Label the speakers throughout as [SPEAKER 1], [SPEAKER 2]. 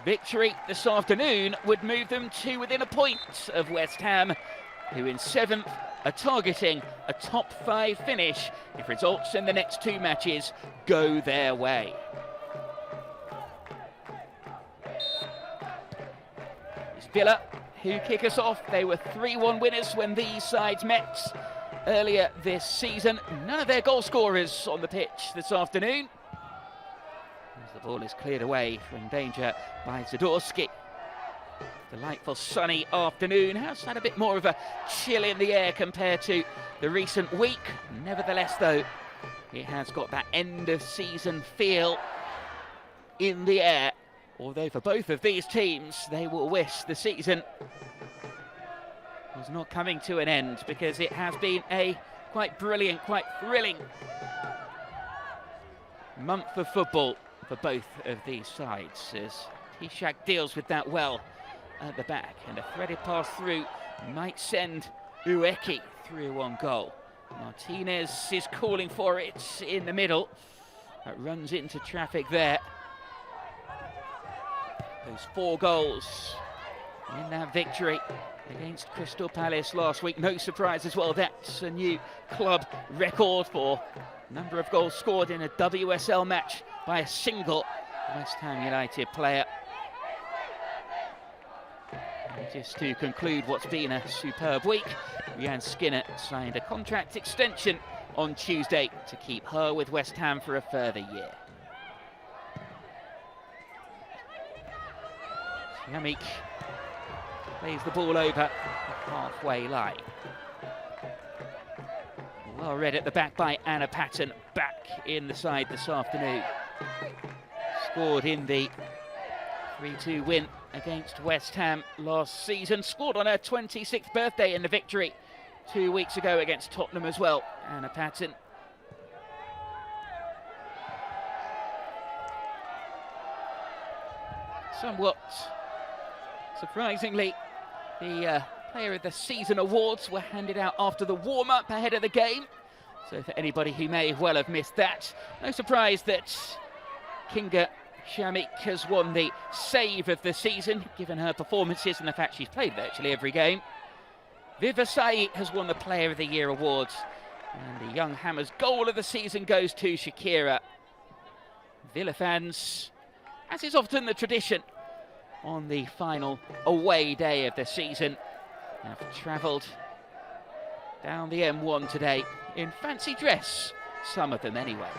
[SPEAKER 1] Victory this afternoon would move them to within a point of West Ham, who in 7th are targeting a top 5 finish if results in the next 2 matches go their way. It's Villa who kick us off. They were 3-1 winners when these sides met earlier this season. None of their goal scorers on the pitch this afternoon. As the ball is cleared away from danger by Zadorsky. Delightful sunny afternoon. Has had a bit more of a chill in the air compared to the recent week. Nevertheless, though, it has got that end of season feel in the air. Although for both of these teams, they will wish the season was not coming to an end, because it has been a quite brilliant, quite thrilling month of football for both of these sides, as Ishak deals with that well at the back, and a threaded pass through might send Ueki through on goal. Martinez is calling for it in the middle. That runs into traffic there. Those 4 goals in that victory against Crystal Palace last week. No surprise as well, that's a new club record for number of goals scored in a WSL match by a single West Ham United player. And just to conclude what's been a superb week, Rhian Skinner signed a contract extension on Tuesday to keep her with West Ham for a further year. Yamik plays the ball over the halfway line. Well read at the back by Anna Patton, back in the side this afternoon. Scored in the 3-2 win against West Ham last season. Scored on her 26th birthday in the victory 2 weeks ago against Tottenham as well, Anna Patton. Somewhat surprisingly, the Player of the Season awards were handed out after the warm-up ahead of the game. So for anybody who may well have missed that, no surprise that Kinga Shamik has won the save of the season, given her performances and the fact she's played virtually every game. Viva Sai has won the Player of the Year awards, and the Young Hammers goal of the season goes to Shakira. Villa fans, as is often the tradition on the final away day of the season, have travelled down the M1 today in fancy dress, some of them anyway.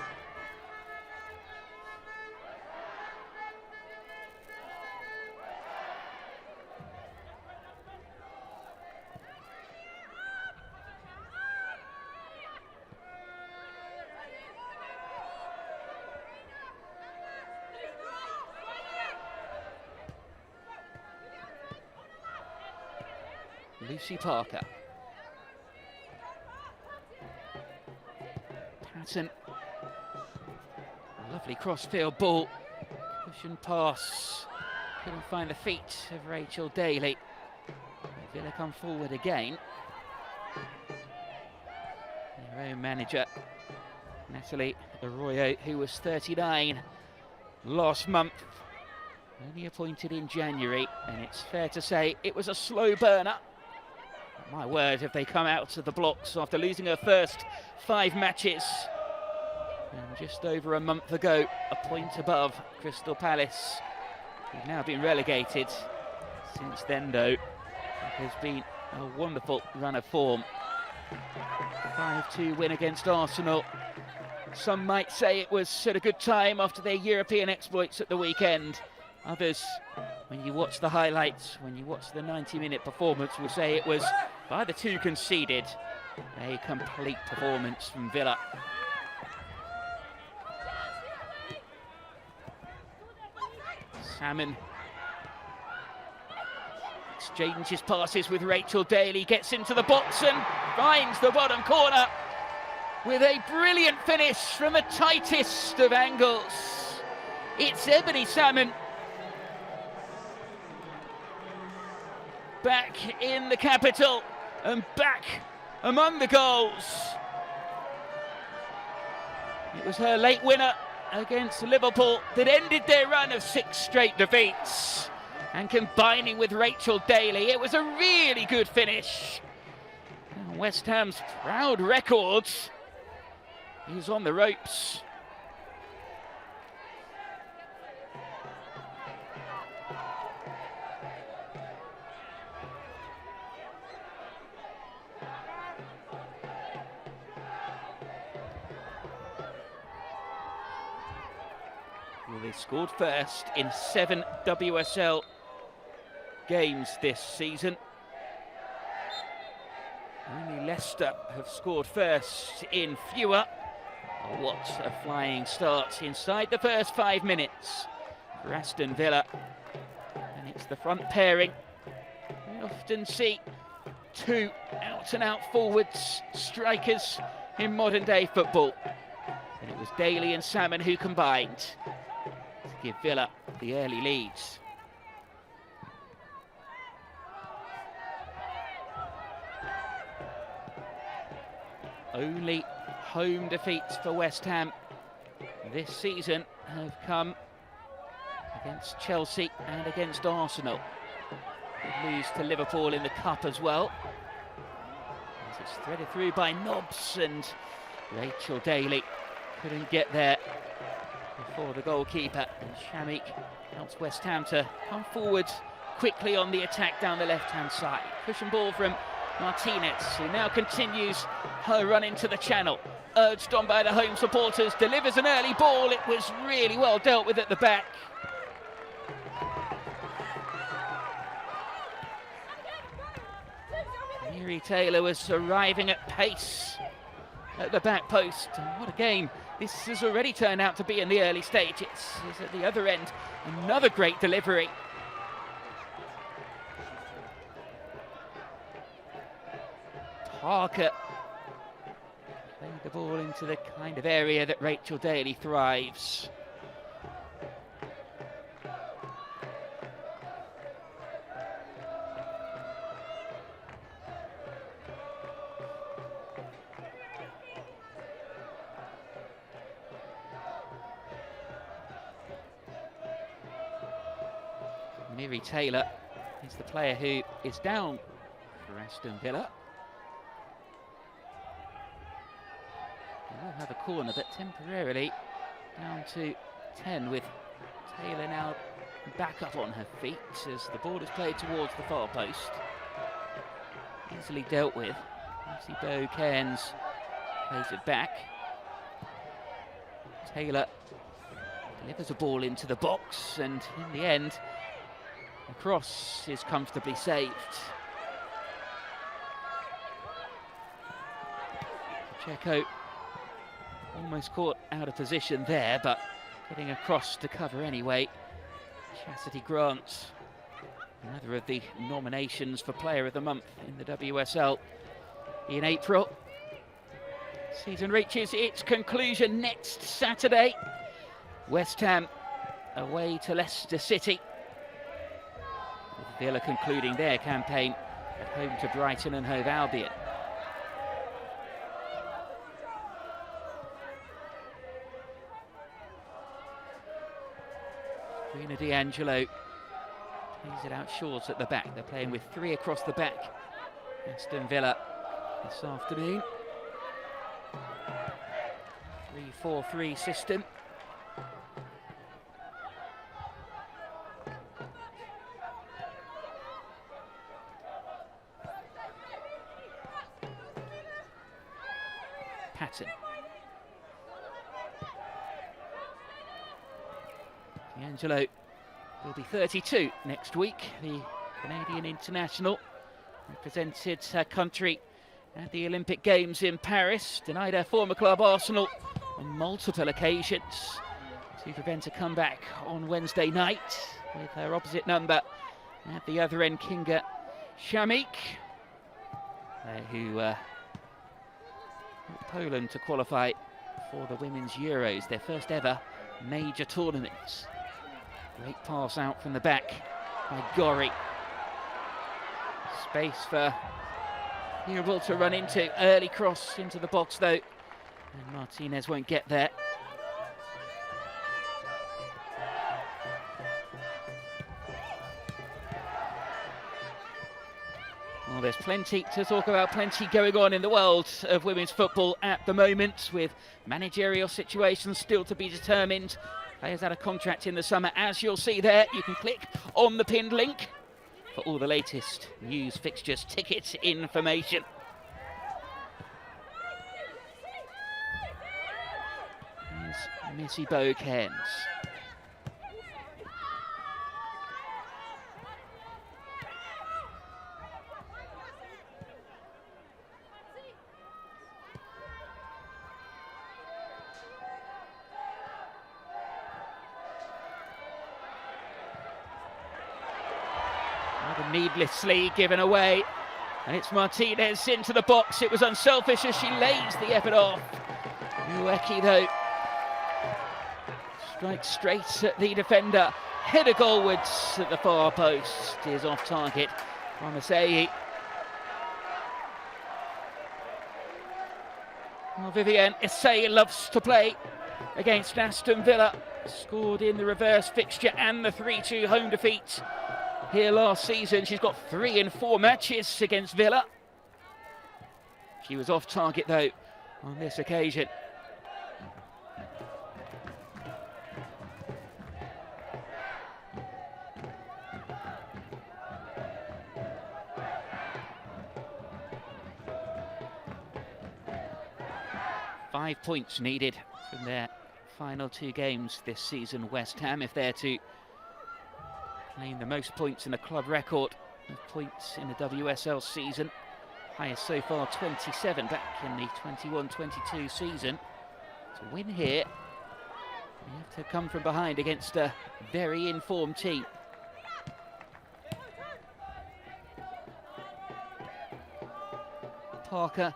[SPEAKER 1] Lucy Parker. Patton. Lovely cross-field ball. Cushion pass. Couldn't find the feet of Rachel Daly. Villa come forward again. Their own manager, Natalie Arroyo, who was 39 last month, only appointed in January, and it's fair to say it was a slow burner. My word, have they come out of the blocks after losing her first 5 matches. And just over a month ago, a point above Crystal Palace, who've now been relegated. Since then, though, it has been a wonderful run of form. 5-2 win against Arsenal. Some might say it was at a good time after their European exploits at the weekend. Others, when you watch the highlights, when you watch the 90-minute performance, will say it was, by the 2 conceded, a complete performance from Villa. Salmon exchanges passes with Rachel Daly, gets into the box and finds the bottom corner with a brilliant finish from the tightest of angles. It's Ebony Salmon back in the capital and back among the goals. It was her late winner against Liverpool that ended their run of 6 straight defeats. And combining with Rachel Daly, it was a really good finish. And West Ham's proud record is on the ropes. Well, they scored first in 7 WSL games this season. Only Leicester have scored first in fewer. Oh, what a flying start inside the first 5 minutes for Aston Villa. And it's the front pairing. We often see 2 out-and-out forwards, strikers in modern-day football. And it was Daly and Salmon who combined to give Villa the early leads. Only home defeats for West Ham this season have come against Chelsea and against Arsenal. They lose to Liverpool in the Cup as well. As it's threaded through by Nobbs, and Rachel Daly couldn't get there before the goalkeeper. And Shamik helps West Ham to come forward quickly on the attack down the left-hand side. Cushion ball from Martinez, who now continues her run into the channel. Urged on by the home supporters, delivers an early ball. It was really well dealt with at the back. Miri Taylor was arriving at pace at the back post. And what a game this has already turned out to be in the early stages. Is at the other end, another great delivery. Parker played the ball into the kind of area that Rachel Daly thrives. Miri Taylor is the player who is down for Aston Villa. They will have a corner, but temporarily down to 10, with Taylor now back up on her feet as the ball is played towards the far post. Easily dealt with. Lucy Bow Cairns plays it back. Taylor delivers a ball into the box, and in the end, the cross is comfortably saved. Pacheco almost caught out of position there, but getting across to cover anyway. Chastity Grant, another of the nominations for Player of the Month in the WSL in April. Season reaches its conclusion next Saturday. West Ham away to Leicester City, with Villa concluding their campaign at home to Brighton and Hove Albion. Rina D'Angelo plays it out short at the back. They're playing with 3 across the back, Aston Villa, this afternoon. 3-4-3 system. Patton. D'Angelo will be 32 next week. The Canadian international represented her country at the Olympic Games in Paris, denied her former club Arsenal on multiple occasions to prevent a comeback on Wednesday night, with her opposite number at the other end, Kinga Shamik, who helped Poland to qualify for the Women's Euros, their first ever major tournament. Great pass out from the back by Gorry. Space for Hurable to run into. Early cross into the box though, and Martinez won't get there. Well, there's plenty to talk about, plenty going on in the world of women's football at the moment, with managerial situations still to be determined. Players out of contract in the summer, as you'll see there. You can click on the pinned link for all the latest news, fixtures, ticket information. Here's Missy Bow-Cairns. Needlessly given away, and it's Martinez into the box. It was unselfish as she lays the effort off. Ueki, though, strikes straight at the defender. Header goalwards at the far post is off target from Asei. Well, Vivienne Asei loves to play against Aston Villa. Scored in the reverse fixture and the 3-2 home defeat here last season. She's got 3 in 4 matches against Villa. She was off target though on this occasion. Five points needed from their final 2 games this season, West Ham, if they're to claim the most points in the club record of points in the WSL season. Highest so far, 27 back in the 21-22 season. To win here, you have to come from behind against a very informed team. Parker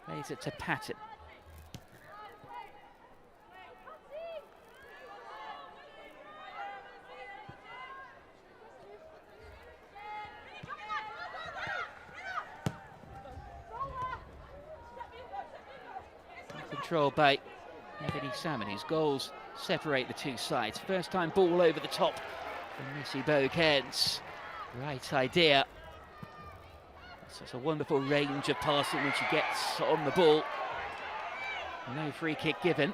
[SPEAKER 1] plays it to Patton. Controlled by Ebony Salmon, whose goals separate the 2 sides. First time ball over the top from Missy Bow-Cairns. Right idea. Such a wonderful range of passing when she gets on the ball. No free kick given.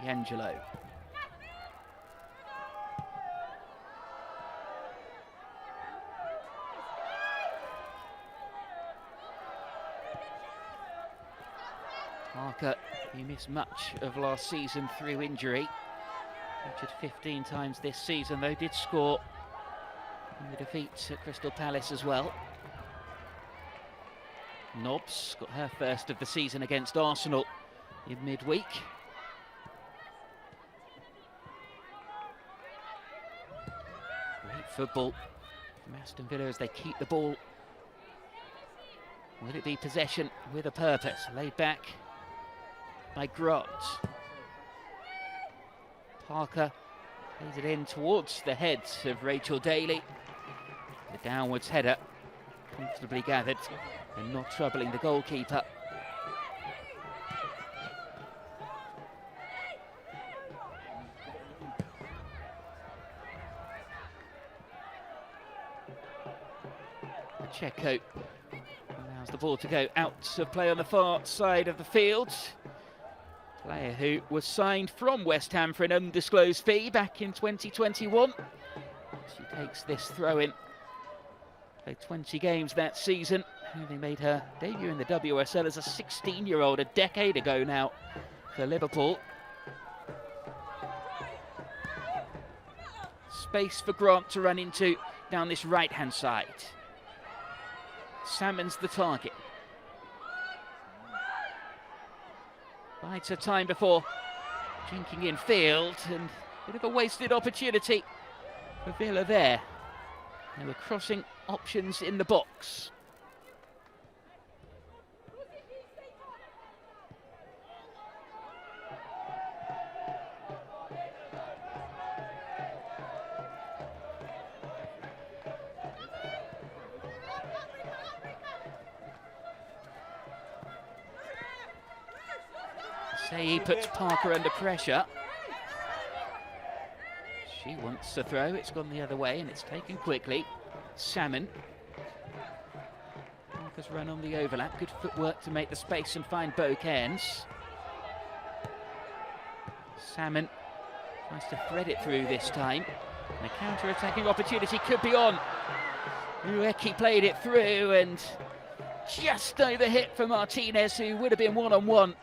[SPEAKER 1] Angelo. Parker, who missed much of last season through injury, featured 15 times this season, though did score in the defeat at Crystal Palace as well. Nobbs got her first of the season against Arsenal in midweek. Football from Aston Villa as they keep the ball. Will it be possession with a purpose? Laid back by Grant. Parker plays it in towards the head of Rachel Daly. The downwards header comfortably gathered and not troubling the goalkeeper. Checo allows the ball to go out of play on the far side of the field. Player who was signed from West Ham for an undisclosed fee back in 2021. She takes this throw-in. Played 20 games that season, having made her debut in the WSL as a 16-year-old a decade ago now for Liverpool. Space for Grant to run into down this right-hand side. Salmon's the target. Bides her time before jinking in field, and a bit of a wasted opportunity for Villa there. There were crossing options in the box. Say puts Parker under pressure. She wants to throw, it's gone the other way and it's taken quickly. Salmon. Parker's run on the overlap, good footwork to make the space and find both ends. Salmon tries to thread it through this time. And a counter-attacking opportunity could be on. Ueki played it through and just over hit for Martinez, who would have been one-on-one.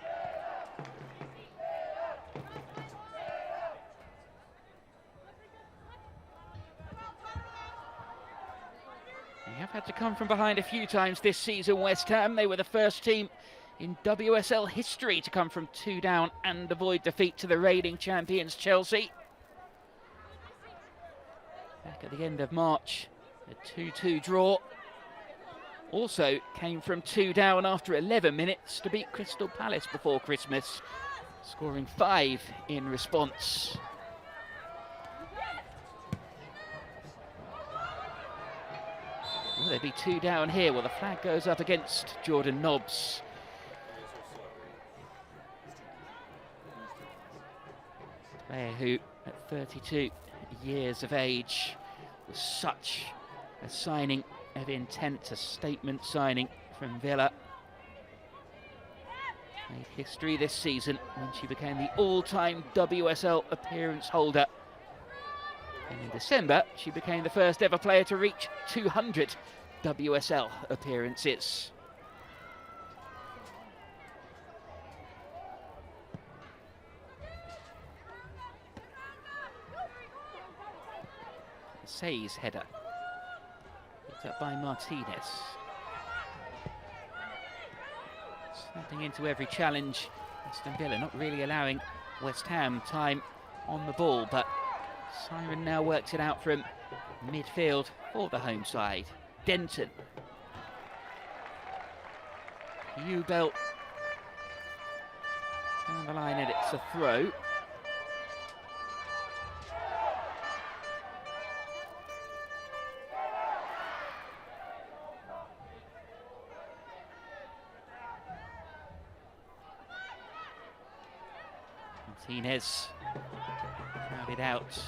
[SPEAKER 1] They have had to come from behind a few times this season, West Ham. They were the first team in WSL history to come from 2 down and avoid defeat to the reigning champions Chelsea. Back at the end of March, a 2-2 draw. Also came from 2 down after 11 minutes to beat Crystal Palace before Christmas, scoring 5 in response. Will there be 2 down here? Well, the flag goes up against Jordan Nobbs. Player who, at 32 years of age, was such a signing of intent, a statement signing from Villa. Made history this season when she became the all-time WSL appearance holder. And in December, she became the first ever player to reach 200 WSL appearances. Say's header, picked up by Martinez. Snapping into every challenge, Aston Villa not really allowing West Ham time on the ball, but Siren now works it out from midfield for the home side. Denton. Belt down the line and it's a throw. Martinez crowded out.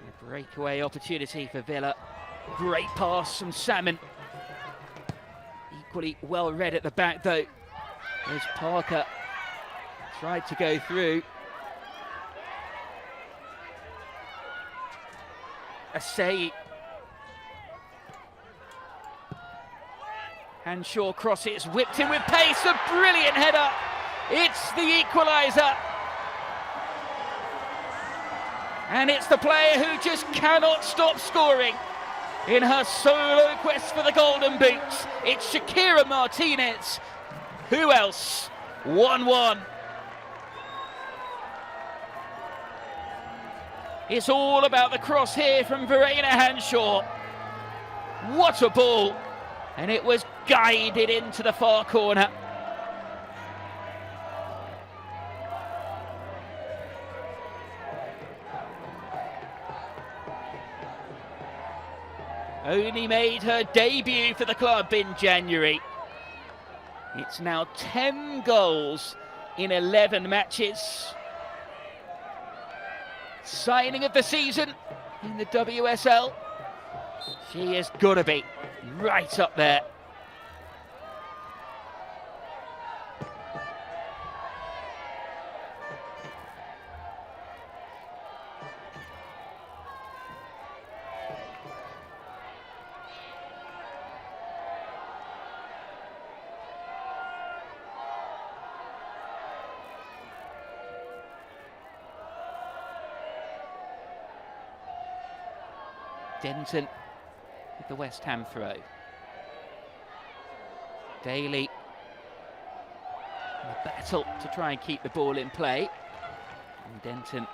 [SPEAKER 1] A breakaway opportunity for Villa. Great pass from Salmon. Equally well read at the back though. There's Parker. Tried to go through. Asai. Hanshaw crosses, whipped in with pace, a brilliant header. It's the equaliser. And it's the player who just cannot stop scoring in her solo quest for the Golden Boots. It's Shakira Martinez. Who else? 1-1. It's all about the cross here from Verena Hanshaw. What a ball. And it was guided into the far corner. Only made her debut for the club in January. It's now 10 goals in 11 matches. Signing of the season in the WSL. She has got to be right up there. Denton with the West Ham throw. Daly in a battle to try and keep the ball in play. And Denton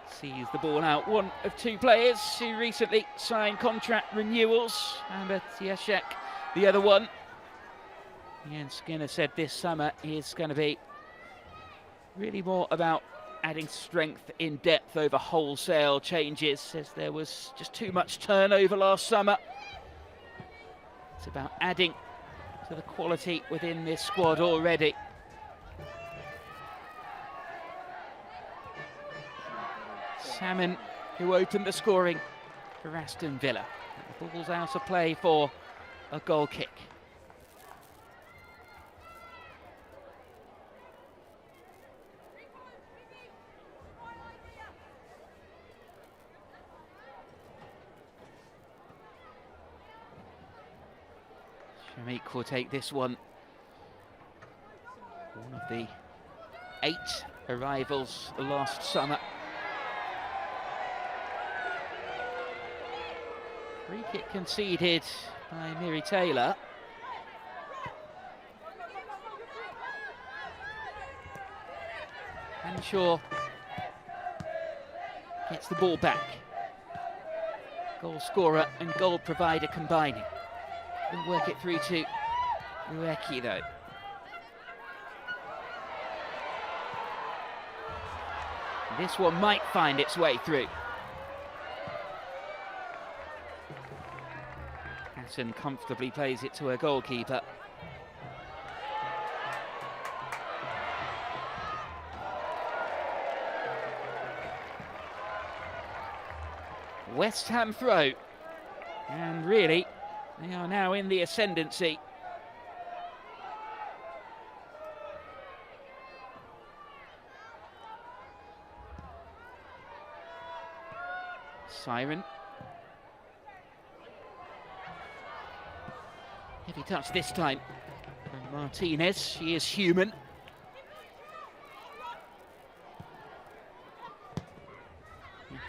[SPEAKER 1] sees the ball out. One of 2 players who recently signed contract renewals. Amber Tiashek, the other one. Ian Skinner said this summer is going to be really more about adding strength in depth over wholesale changes. Says there was just too much turnover last summer. It's about adding to the quality within this squad already. Hammond, who opened the scoring for Aston Villa. The ball's out of play for a goal kick. Shamik will take this one. One of the 8 arrivals last summer. Free kick conceded by Miri Taylor. Henshaw gets the ball back. Goal scorer and goal provider combining. Didn't work it through to Ueki though. This one might find its way through. Aston comfortably plays it to her goalkeeper. West Ham throw. And really, they are now in the ascendancy. Siren. Heavy touch this time from Martinez. She is human.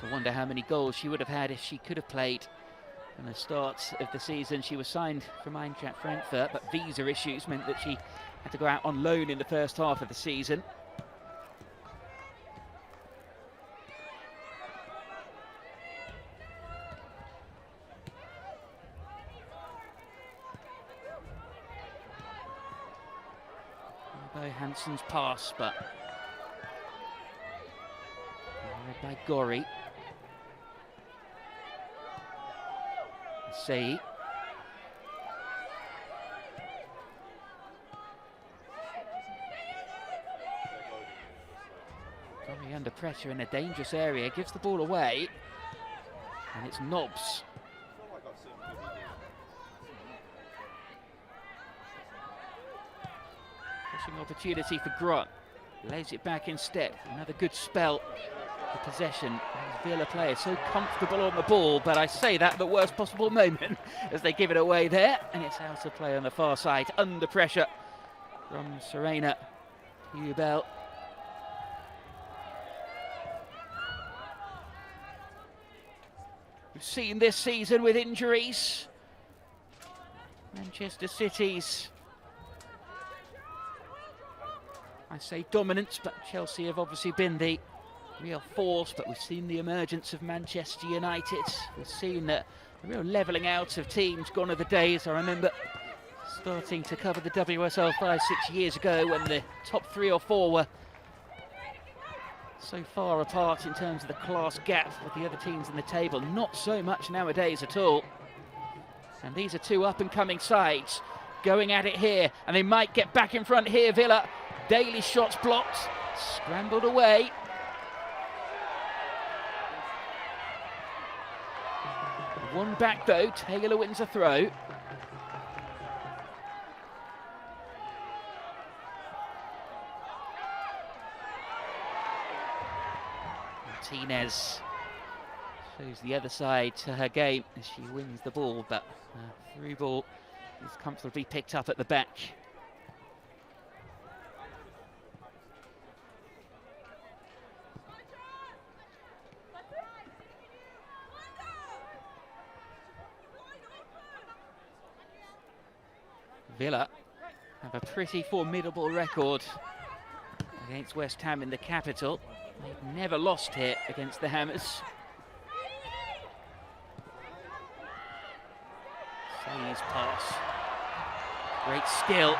[SPEAKER 1] I wonder how many goals she would have had if she could have played. At the start of the season, she was signed from Eintracht Frankfurt, but visa issues meant that she had to go out on loan in the first half of the season. Hansen's pass, but read by Gori. Say. Gori under pressure in a dangerous area, gives the ball away, and it's Nobbs. Opportunity for Grunt, lays it back instead. Another good spell for possession. These Villa players so comfortable on the ball, but I say that at the worst possible moment as they give it away there, and it's out of play on the far side. Under pressure from Serena Hubel. We've seen this season with injuries. Manchester City's, I say dominance, but Chelsea have obviously been the real force, but we've seen the emergence of Manchester United. We've seen the real levelling out of teams. Gone are the days, I remember starting to cover the WSL 5-6 years ago when the top 3 or 4 were so far apart in terms of the class gap with the other teams in the table. Not so much nowadays at all. And these are 2 up-and-coming sides going at it here, and they might get back in front here, Villa. Daly shots blocked, scrambled away. One back though, Taylor wins a throw. Martinez shows the other side to her game as she wins the ball, but through ball is comfortably picked up at the back. Villa have a pretty formidable record against West Ham in the capital. They've never lost here against the Hammers. Say's pass. Great skill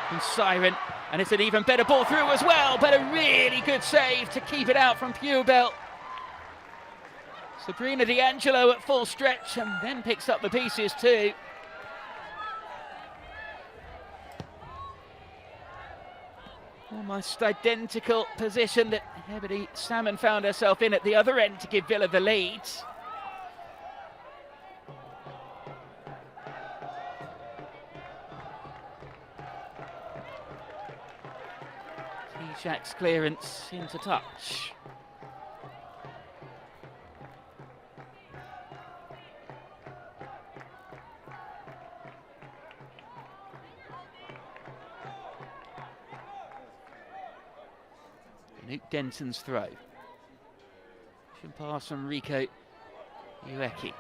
[SPEAKER 1] from Siren, and it's an even better ball through as well, but a really good save to keep it out from Puebel. Sabrina D'Angelo at full stretch and then picks up the pieces too. almost identical position that Ebony Salmon found herself in at the other end to give Villa the lead. T-Shack's clearance into touch. Luke Denton's throw. Should pass from Rico Ueki.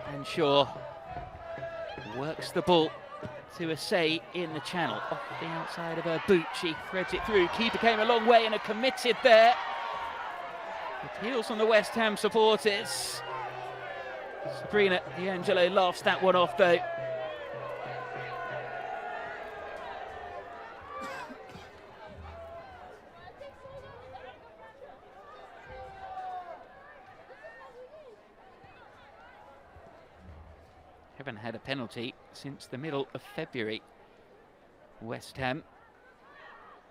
[SPEAKER 1] And Shaw works the ball to Asay in the channel. Off the outside of her boot, she threads it through. Keeper came a long way and are committed there. Appeals from the West Ham supporters. Sabrina D'Angelo laughs that one off though. Haven't had a penalty since the middle of February. West Ham,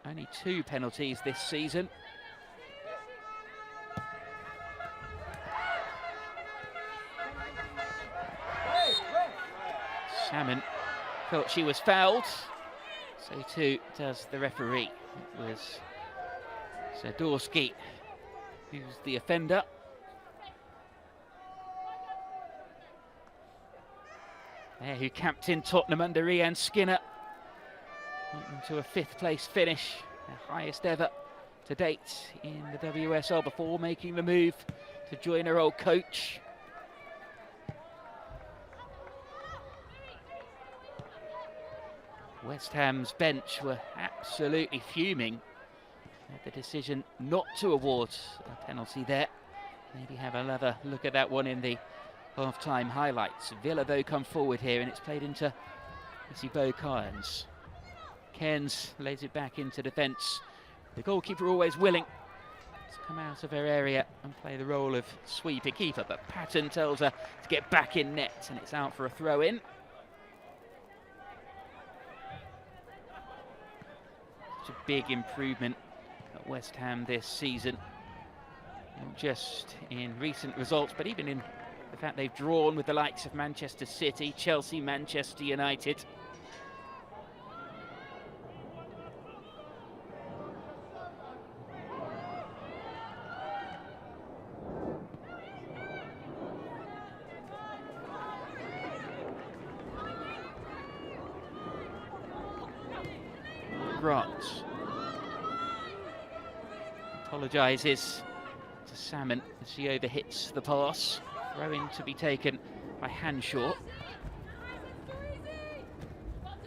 [SPEAKER 1] only 2 penalties this season. Salmon thought she was fouled, so too does the referee. It was Zadorsky who's the offender. There, who captained Tottenham under Ian Skinner to a 5th place finish, their highest ever to date in the WSL, before making the move to join her old coach. West Ham's bench were absolutely fuming at the decision not to award a penalty there. Maybe have another look at that one in the half-time highlights. Villa though come forward here, and it's played into Missy Bo Cairns. Cairns lays it back into defence. The goalkeeper always willing to come out of her area and play the role of sweeper keeper, but Patton tells her to get back in net, and it's out for a throw-in. Such a big improvement at West Ham this season, not just in recent results, but even in the fact they've drawn with the likes of Manchester City, Chelsea, Manchester United. Grant apologises to Salmon as she overhits the pass. Throw-in to be taken by Hanshaw.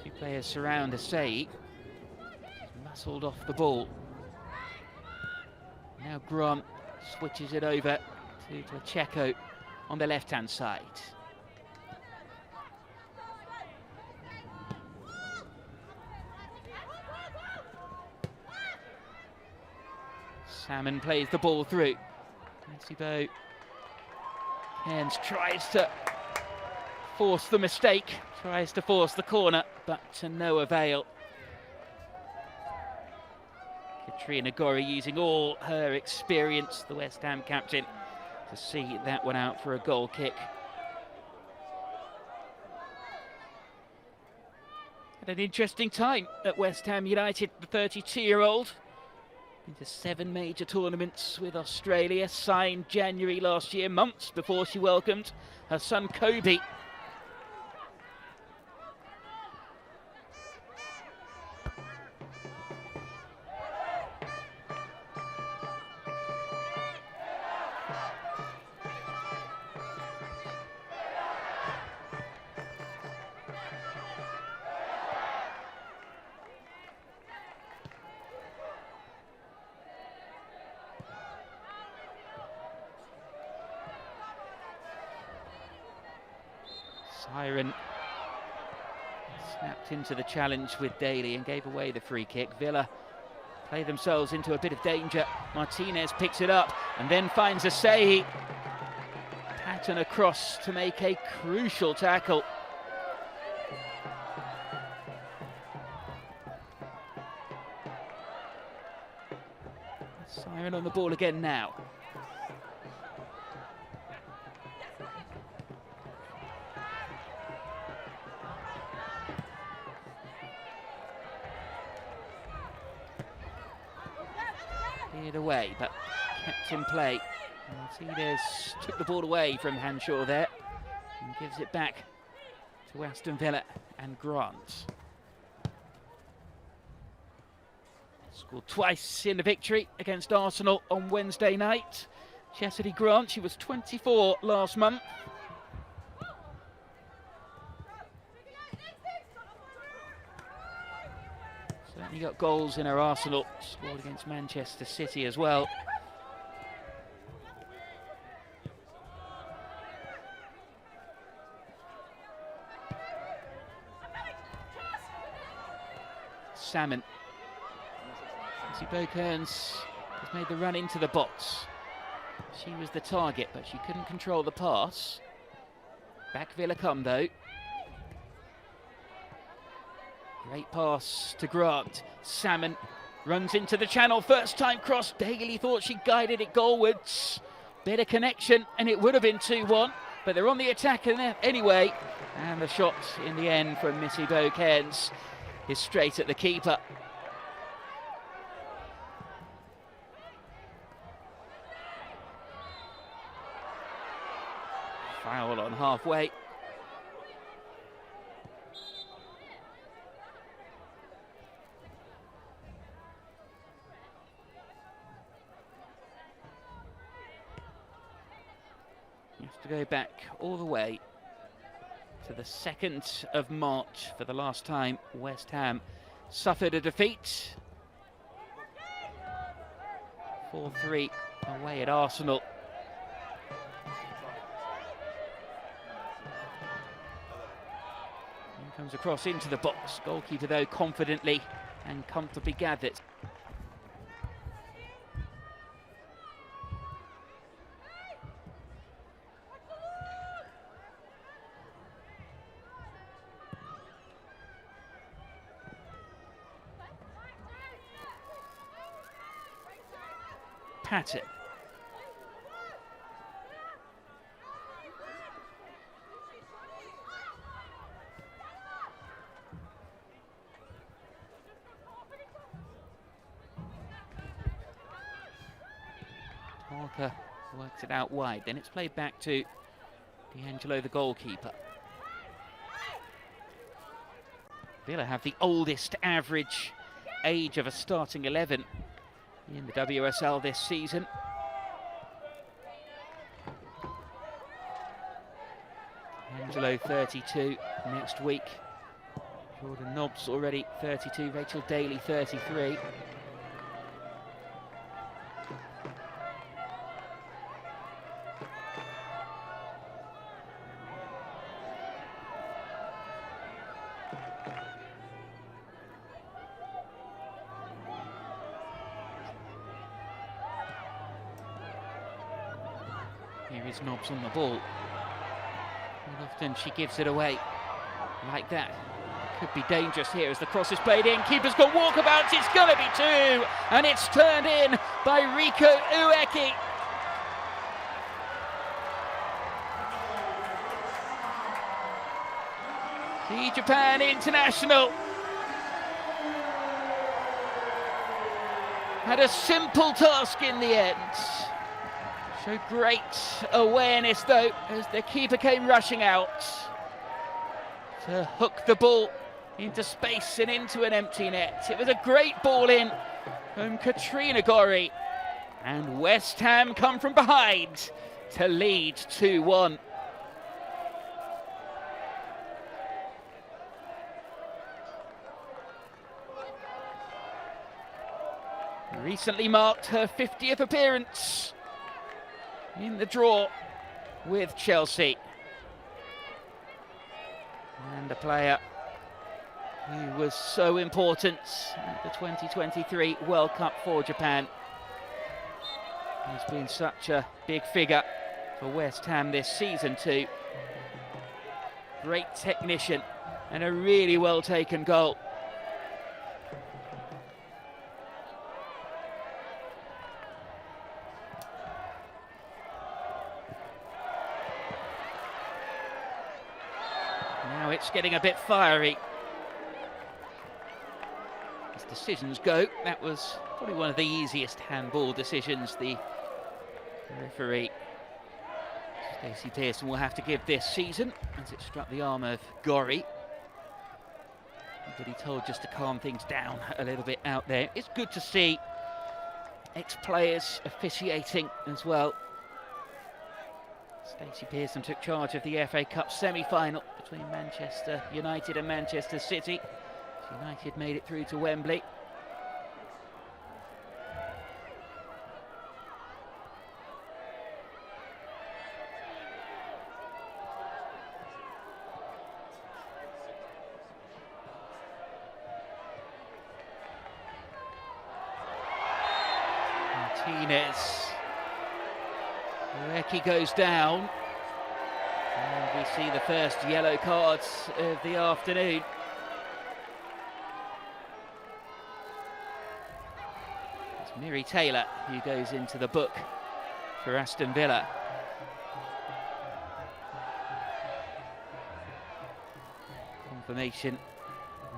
[SPEAKER 1] 2 players surround Asay. Muscled off the ball. Now Grant switches it over to Pacheco on the left-hand side. Salmon plays the ball through. Bo Cairns tries to force the mistake, tries to force the corner, but to no avail. Katrina Gorry using all her experience, the West Ham captain, to see that one out for a goal kick. Had an interesting time at West Ham United, the 32-year-old. Into 7 major tournaments with Australia, signed January last year, months before she welcomed her son Kobe. Siren snapped into the challenge with Daly and gave away the free kick. Villa play themselves into a bit of danger. Martinez picks it up and then finds Asay. Patton across to make a crucial tackle. Siren on the ball again now. Cleared away, but kept in play. Martinez took the ball away from Hanshaw there and gives it back to Aston Villa and Grant. Scored twice in the victory against Arsenal on Wednesday night. Chastity Grant, she was 24 last month. Certainly got goals in her arsenal. Scored against Manchester City as well. Salmon. Bokearns has made the run into the box. She was the target, but she couldn't control the pass. Back Villa come though. Great pass to Grant. Salmon runs into the channel. First time cross. Daly thought she guided it goalwards. Better connection, and it would have been 2-1. But they're on the attack anyway. And the shot in the end from Missy Bokearns is straight at the keeper. Foul on halfway. You have to go back all the way to the 2nd of March for the last time West Ham suffered a defeat. 4-3 away at Arsenal. Comes across into the box. Goalkeeper though confidently and comfortably gathered. Patton. Parker works it out wide, then it's played back to D'Angelo, the goalkeeper. Villa have the oldest average age of a starting 11 in the WSL this season. D'Angelo 32 next week. Jordan Nobbs already 32, Rachel Daly 33. Here is Nobbs on the ball. And often she gives it away like that. Could be dangerous here as the cross is played in. Keeper's got walkabouts, it's going to be 2. And it's turned in by Riko Ueki. The Japan international had a simple task in the end. Showed great awareness though as the keeper came rushing out to hook the ball into space and into an empty net. It was a great ball in from Katrina Gorry, and West Ham come from behind to lead 2-1. Recently marked her 50th appearance in the draw with Chelsea. And a player who was so important at the 2023 World Cup for Japan. He's been such a big figure for West Ham this season too. Great technician and a really well taken goal. it's getting a bit fiery. As decisions go, that was probably one of the easiest handball decisions the referee Stacey Pearson will have to give this season, as it struck the arm of Gorry. But he told just to calm things down a little bit out there. It's good to see ex-players officiating as well. Stacey Pearson took charge of the FA Cup semi-final between Manchester United and Manchester City. United made it through to Wembley. Martinez. Ueki goes down. And we see the first yellow cards of the afternoon. It's Miri Taylor who goes into the book for Aston Villa. Confirmation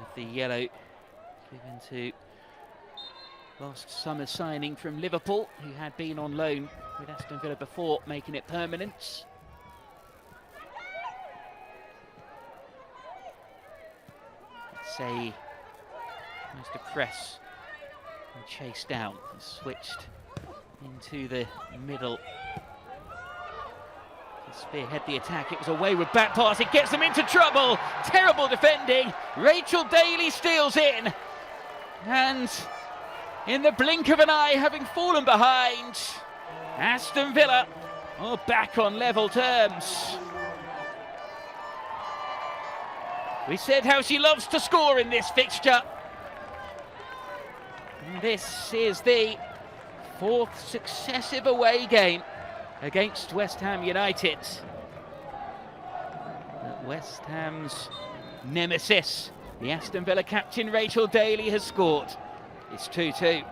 [SPEAKER 1] of the yellow given to last summer's signing from Liverpool, who had been on loan with Aston Villa before making it permanent. Say, managed to press and chase down, and switched into the middle to spearhead the attack. It was a wayward back pass, it gets them into trouble. Terrible defending. Rachel Daly steals in, and in the blink of an eye, having fallen behind, Aston Villa are back on level terms. We said how she loves to score in this fixture. And this is the fourth successive away game against West Ham United. But West Ham's nemesis, the Aston Villa captain Rachel Daly, has scored. It's 2-2.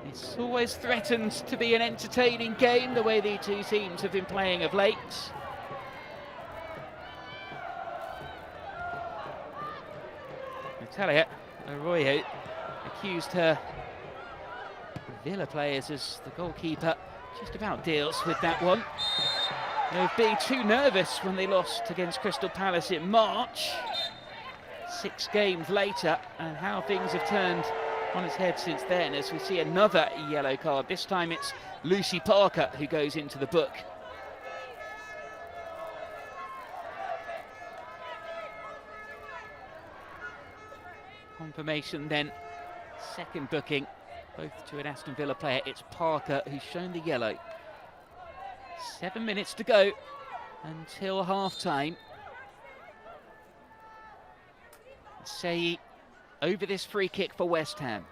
[SPEAKER 1] It's always threatened to be an entertaining game, the way the two teams have been playing of late. Natalia Arroyo accused her Villa players as the goalkeeper just about deals with that one, of being too nervous when they lost against Crystal Palace in March. 6 games later, and how things have turned on its head since then, as we see another yellow card. This time it's Lucy Parker who goes into the book. Confirmation then, second booking, both to an Aston Villa player. It's Parker who's shown the yellow. 7 minutes to go until half-time. Say over this free kick for West Ham.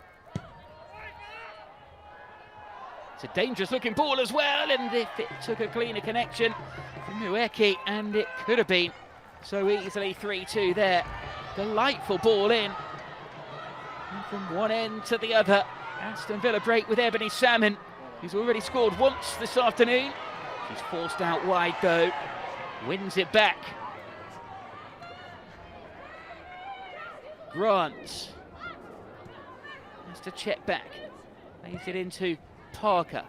[SPEAKER 1] It's a dangerous looking ball as well, and if it took a cleaner connection from Ueki, and it could have been so easily 3-2 there. Delightful ball in. And from one end to the other, Aston Villa break with Ebony Salmon, who's already scored once this afternoon. She's forced out wide though, wins it back. Grant has to check back, lays it into Parker.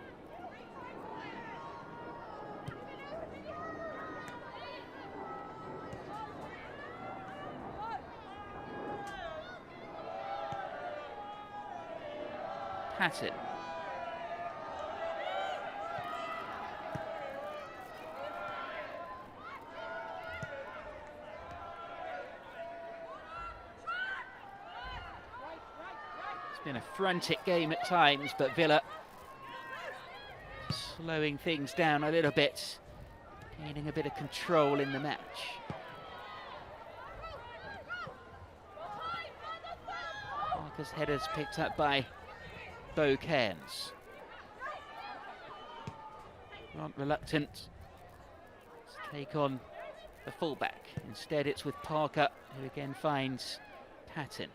[SPEAKER 1] Patton. It's been a frantic game at times, but Villa slowing things down a little bit, gaining a bit of control in the match. Parker's header's picked up by Bo Cairns. Aren't reluctant to take on the fullback. Instead it's with Parker, who again finds Patton.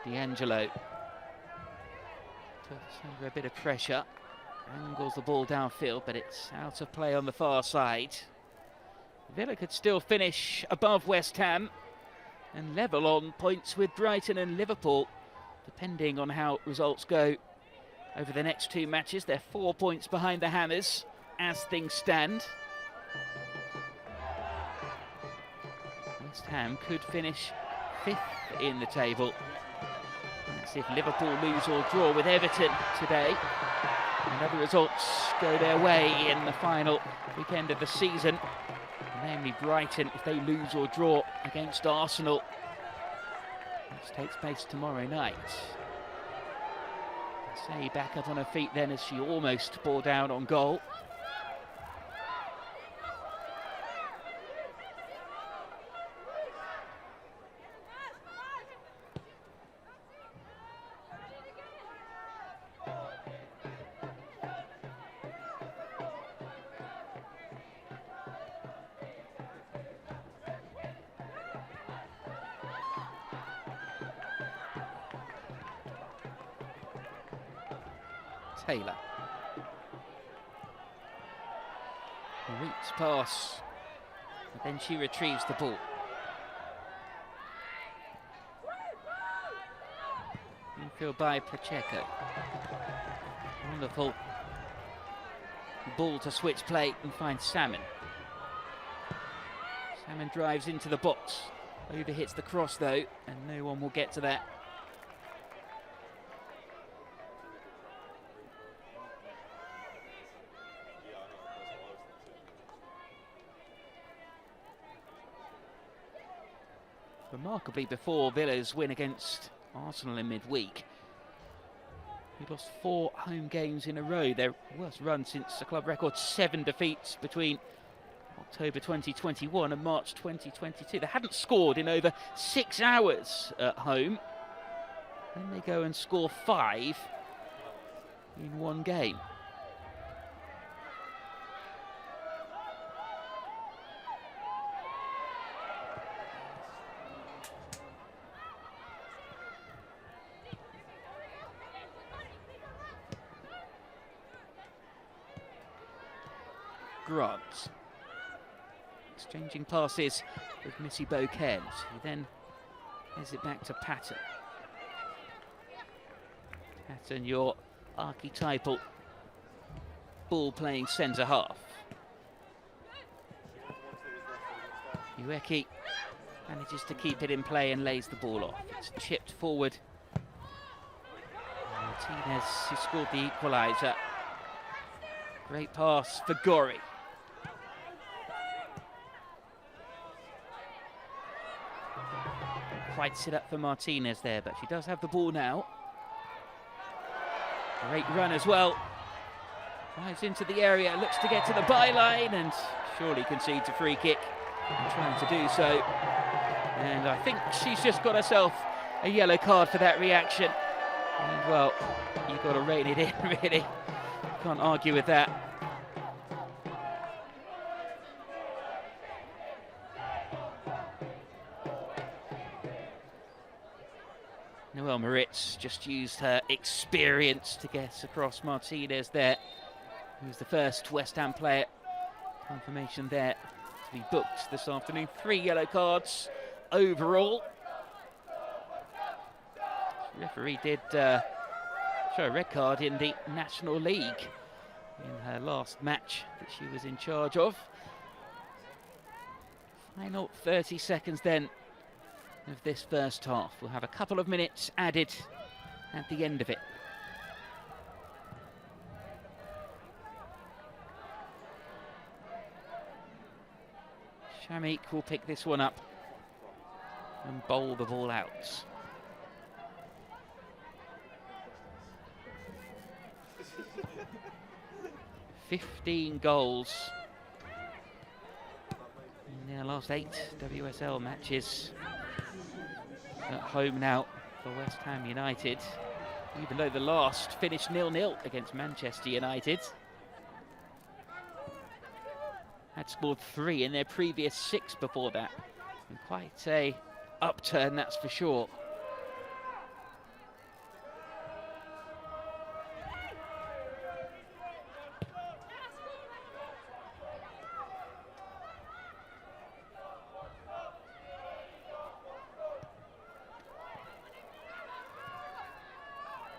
[SPEAKER 1] D'Angelo puts under a bit of pressure, angles the ball downfield, but it's out of play on the far side. Villa could still finish above West Ham and level on points with Brighton and Liverpool, depending on how results go over the next 2 matches. They're 4 points behind the Hammers as things stand. West Ham could finish 5th in the table. Let's see if Liverpool lose or draw with Everton today, and other results go their way in the final weekend of the season, namely Brighton if they lose or draw against Arsenal. This takes place tomorrow night. Say back up on her feet then as she almost bore down on goal. Taylor. Reaps pass, and then she retrieves the ball. Infield by Pacheco. Wonderful ball to switch play and find Salmon. Salmon drives into the box, overhits the cross though, and no one will get to that. Remarkably, before Villa's win against Arsenal in midweek, we lost 4 home games in a row, their worst run since the club record 7 defeats between October 2021 and March 2022. They hadn't scored in over 6 hours at home. Then they go and score 5 in 1 game. Grant exchanging passes with Missy Boquet. He then has it back to Patton. Patton, your archetypal ball-playing centre half. Ueki manages to keep it in play and lays the ball off. It's chipped forward. Martinez, who scored the equaliser. Great pass for Gorry. Quite sit up for Martinez there, but she does have the ball now. Great run as well. Drives into the area, looks to get to the byline and surely concedes a free kick. And trying to do so. And I think she's just got herself a yellow card for that reaction. And well, you've got to rein it in, really. Can't argue with that. Noelle Moritz just used her experience to get across Martinez there, who's the first West Ham player. Confirmation there to be booked this afternoon. 3 yellow cards overall. The referee did show a red card in the National League in her last match that she was in charge of. Final 30 seconds then of this first half. We'll have a couple of minutes added at the end of it. Shamik will pick this one up and bowl the ball out. "15 goals in their last 8 WSL matches at home now for West Ham United, even though the last finished 0-0 against Manchester United. Had scored 3 in their previous 6 before that. And quite a upturn, that's for sure.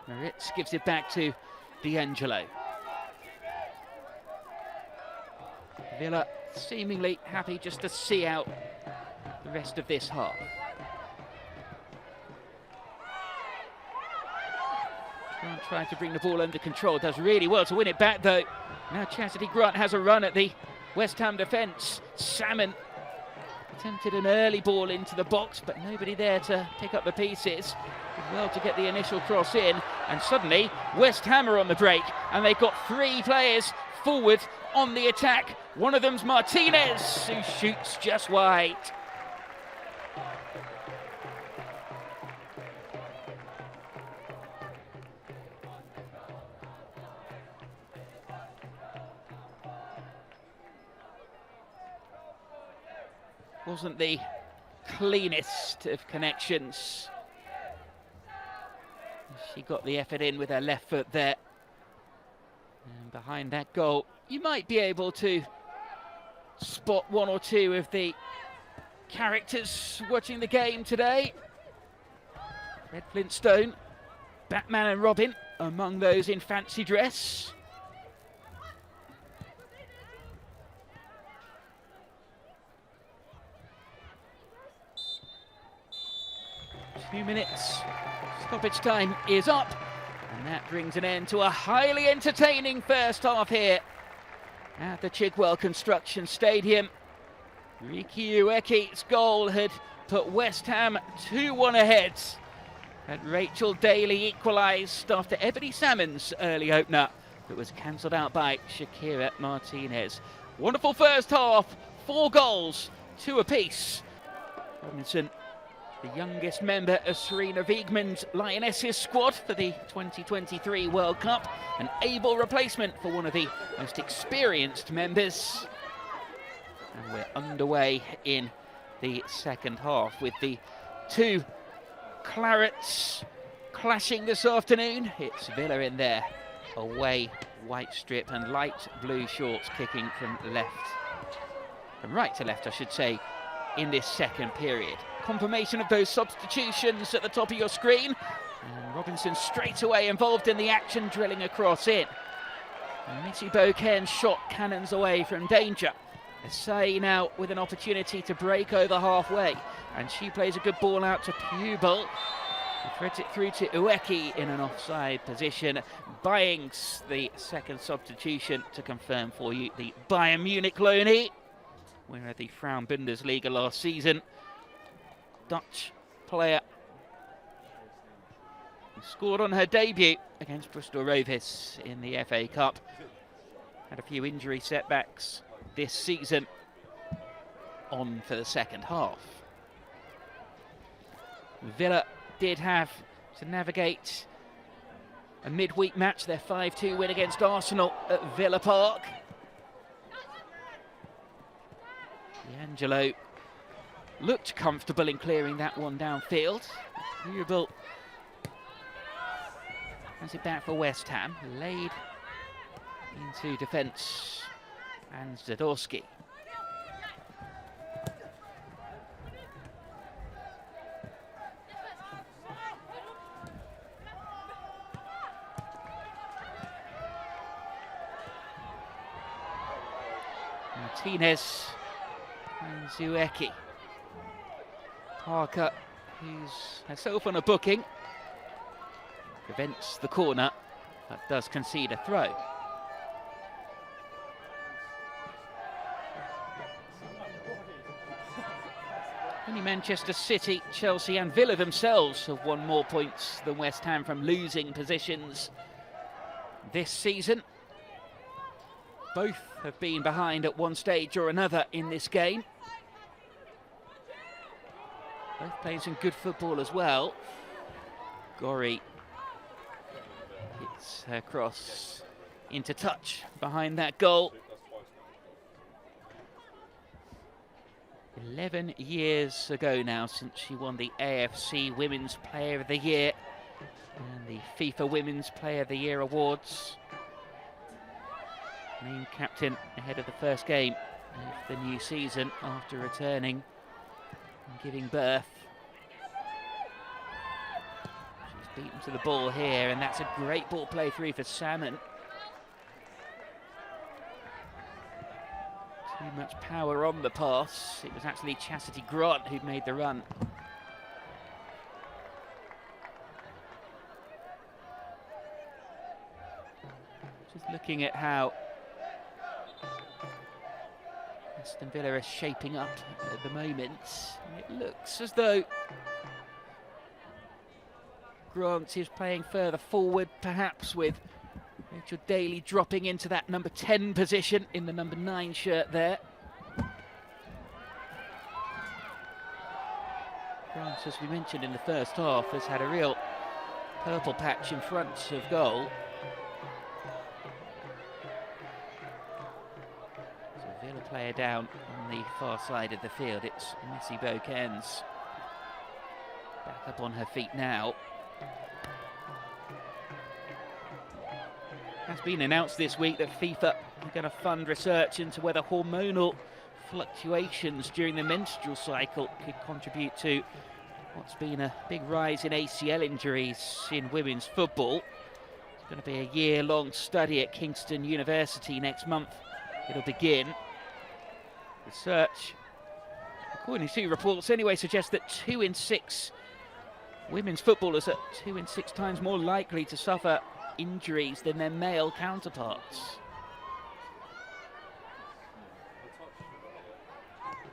[SPEAKER 1] Moritz gives it back to D'Angelo. Villa seemingly happy just to see out the rest of this half. Grant trying to bring the ball under control, does really well to win it back though. Now Chastity Grant has a run at the West Ham defence. Salmon attempted an early ball into the box, but nobody there to pick up the pieces. Did well to get the initial cross in, and suddenly West Ham are on the break, and they've got 3 players forward on the attack. One of them's Martinez, who shoots just wide. Wasn't the cleanest of connections. She got the effort in with her left foot there. And behind that goal, you might be able to spot 1 or 2 of the characters watching the game today. Red Flintstone, Batman and Robin among those in fancy dress. 2 minutes, stoppage time is up, and that brings an end to a highly entertaining first half here at the Chigwell Construction Stadium. Riki Ueki's goal had put West Ham 2-1 ahead, and Rachel Daly equalised after Ebony Salmon's early opener, but was cancelled out by Shakira Martinez. Wonderful first half, 4 goals, 2 apiece. Robinson, the youngest member of Serena Wiegmann's Lionesses squad for the 2023 World Cup, an able replacement for one of the most experienced members. And we're underway in the second half with the 2 Clarets clashing this afternoon. It's Villa in there, away white strip and light blue shorts, kicking from right to left I should say, in this second period. Confirmation of those substitutions at the top of your screen. And Robinson straight away involved in the action, drilling across in. Missy Boken's shot cannons away from danger. Asai now with an opportunity to break over halfway, and she plays a good ball out to Pubel. He threads it through to Ueki in an offside position. Byings, the second substitution to confirm for you, the Bayern Munich loanee. We were at the Frauen Bundesliga last season. Dutch player who scored on her debut against Bristol Rovers in the FA Cup. Had a few injury setbacks this season, on for the second half. Villa did have to navigate a midweek match, their 5-2 win against Arsenal at Villa Park. D'Angelo looked comfortable in clearing that one downfield. Hubel has it back for West Ham, laid into defence, and Zadorski. Martinez and Zueki. Parker, who's herself on a booking, prevents the corner, but does concede a throw. Only Manchester City, Chelsea and Villa themselves have won more points than West Ham from losing positions this season. Both have been behind at one stage or another in this game. Both playing some good football as well. Gori hits her cross into touch behind that goal. 11 years ago now since she won the AFC Women's Player of the Year and the FIFA Women's Player of the Year awards. Named captain ahead of the first game of the new season after returning and giving birth. She's beaten to the ball here, and that's a great ball play through for Salmon. Too much power on the pass. It was actually Chastity Grant who'd made the run. Just looking at how Aston Villa are shaping up at the moment, it looks as though Grant is playing further forward, perhaps with Rachel Daly dropping into that number 10 position in the number 9 shirt there. Grant, as we mentioned in the first half, has had a real purple patch in front of goal. So Villa player down on the far side of the field. It's Missy Bokens back up on her feet now. Has been announced this week that FIFA are going to fund research into whether hormonal fluctuations during the menstrual cycle could contribute to what's been a big rise in ACL injuries in women's football. It's going to be a year-long study at Kingston University next month. It'll begin. Research, according to reports anyway, suggests that 2 in 6 women's footballers are 2 in 6 times more likely to suffer injuries than their male counterparts.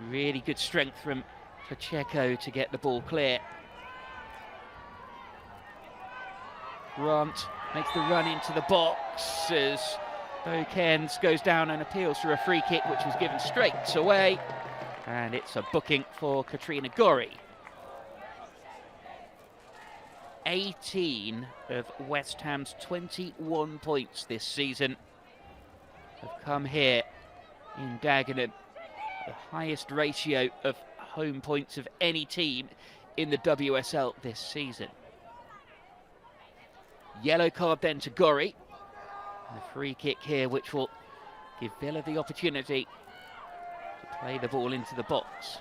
[SPEAKER 1] Really good strength from Pacheco to get the ball clear. Grant makes the run into the box as Bokens goes down and appeals for a free kick, which was given straight away, and it's a booking for Katrina Gorry. 18 of West Ham's 21 points this season have come here in Dagenham, the highest ratio of home points of any team in the WSL this season. Yellow card then to Gorry, and a free kick here which will give Villa the opportunity to play the ball into the box.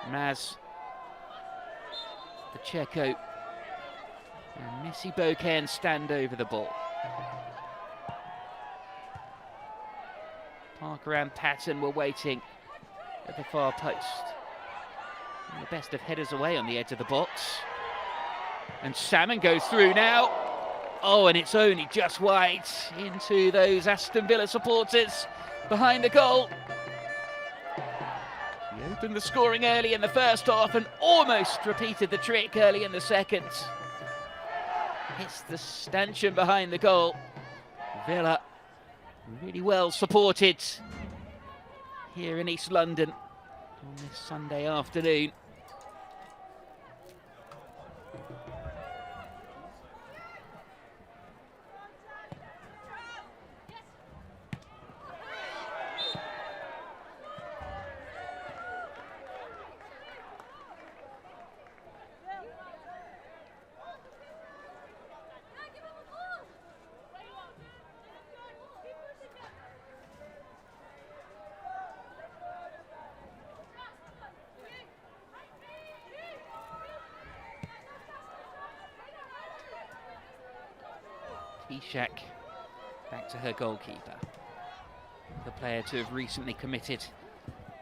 [SPEAKER 1] Maz Pacheco and Missy Bokens stand over the ball. Parker and Patton were waiting at the far post. And the best of headers away on the edge of the box. And Salmon goes through now. Oh, and it's only just wide into those Aston Villa supporters behind the goal. He opened the scoring early in the first half and almost repeated the trick early in the second. It's the stanchion behind the goal. Villa really well supported here in East London on this Sunday afternoon. Ishak back to her goalkeeper, the player to have recently committed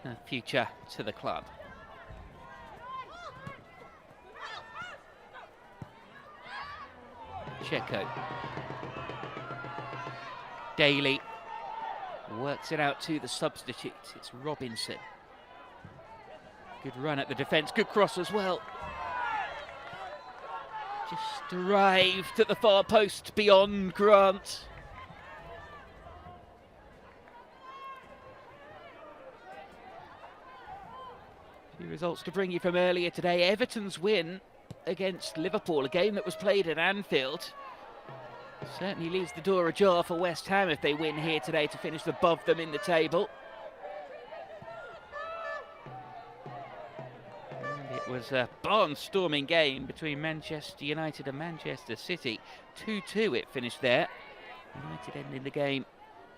[SPEAKER 1] her future to the club. Checo. Daly works it out to the substitute. It's Robinson. Good run at the defence, good cross as well. Just arrived at the far post beyond Grant. A few results to bring you from earlier today. Everton's win against Liverpool, a game that was played at Anfield, certainly leaves the door ajar for West Ham if they win here today to finish above them in the table. It was a barnstorming game between Manchester United and Manchester City. 2-2 it finished there. United ending the game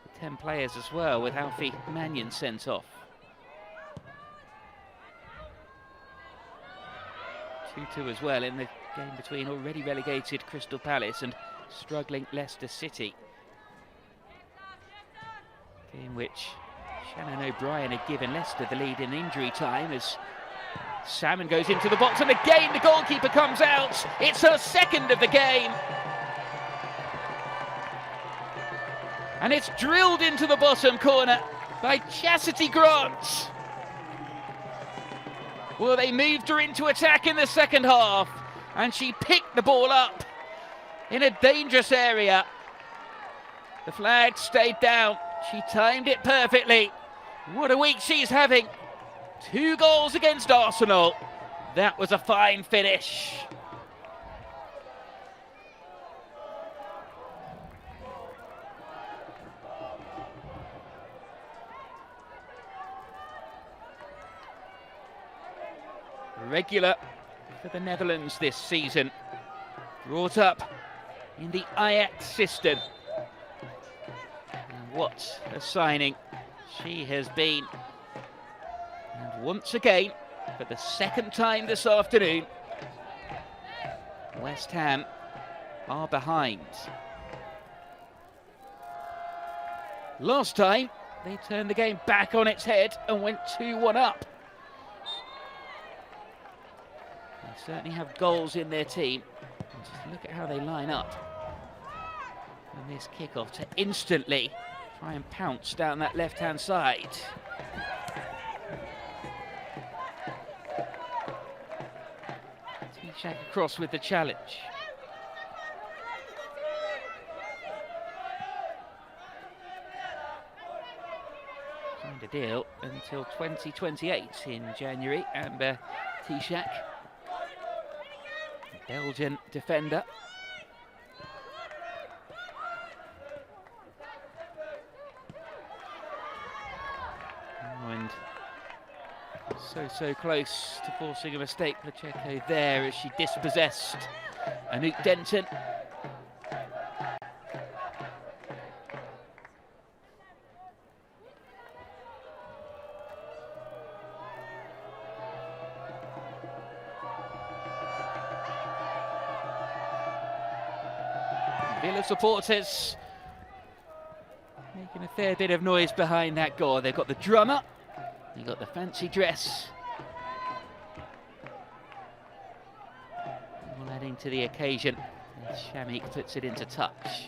[SPEAKER 1] with 10 players as well, with Alfie Mannion sent off. 2-2 as well in the game between already relegated Crystal Palace and struggling Leicester City. In which Shannon O'Brien had given Leicester the lead in injury time as Salmon goes into the box, and again the goalkeeper comes out. It's her second of the game. And it's drilled into the bottom corner by Chastity Grant. Well, they moved her into attack in the second half, and she picked the ball up in a dangerous area. The flag stayed down. She timed it perfectly. What a week she's having. 2 goals against Arsenal. That was a fine finish. Regular for the Netherlands this season. Brought up in the Ajax system. And what a signing she has been. And once again, for the second time this afternoon, West Ham are behind. Last time, they turned the game back on its head and went 2-1 up. They certainly have goals in their team. And just look at how they line up. And this kickoff to instantly try and pounce down that left-hand side. T-Shack across with the challenge. Signed a deal until 2028 in January. Amber T-Shack, Belgian defender. And so close to forcing a mistake, Pacheco there as she dispossessed Anouk Denton. Villa supporters making a fair bit of noise behind that goal. They've got the drummer, they've got the fancy dress, all adding to the occasion as Shamik puts it into touch.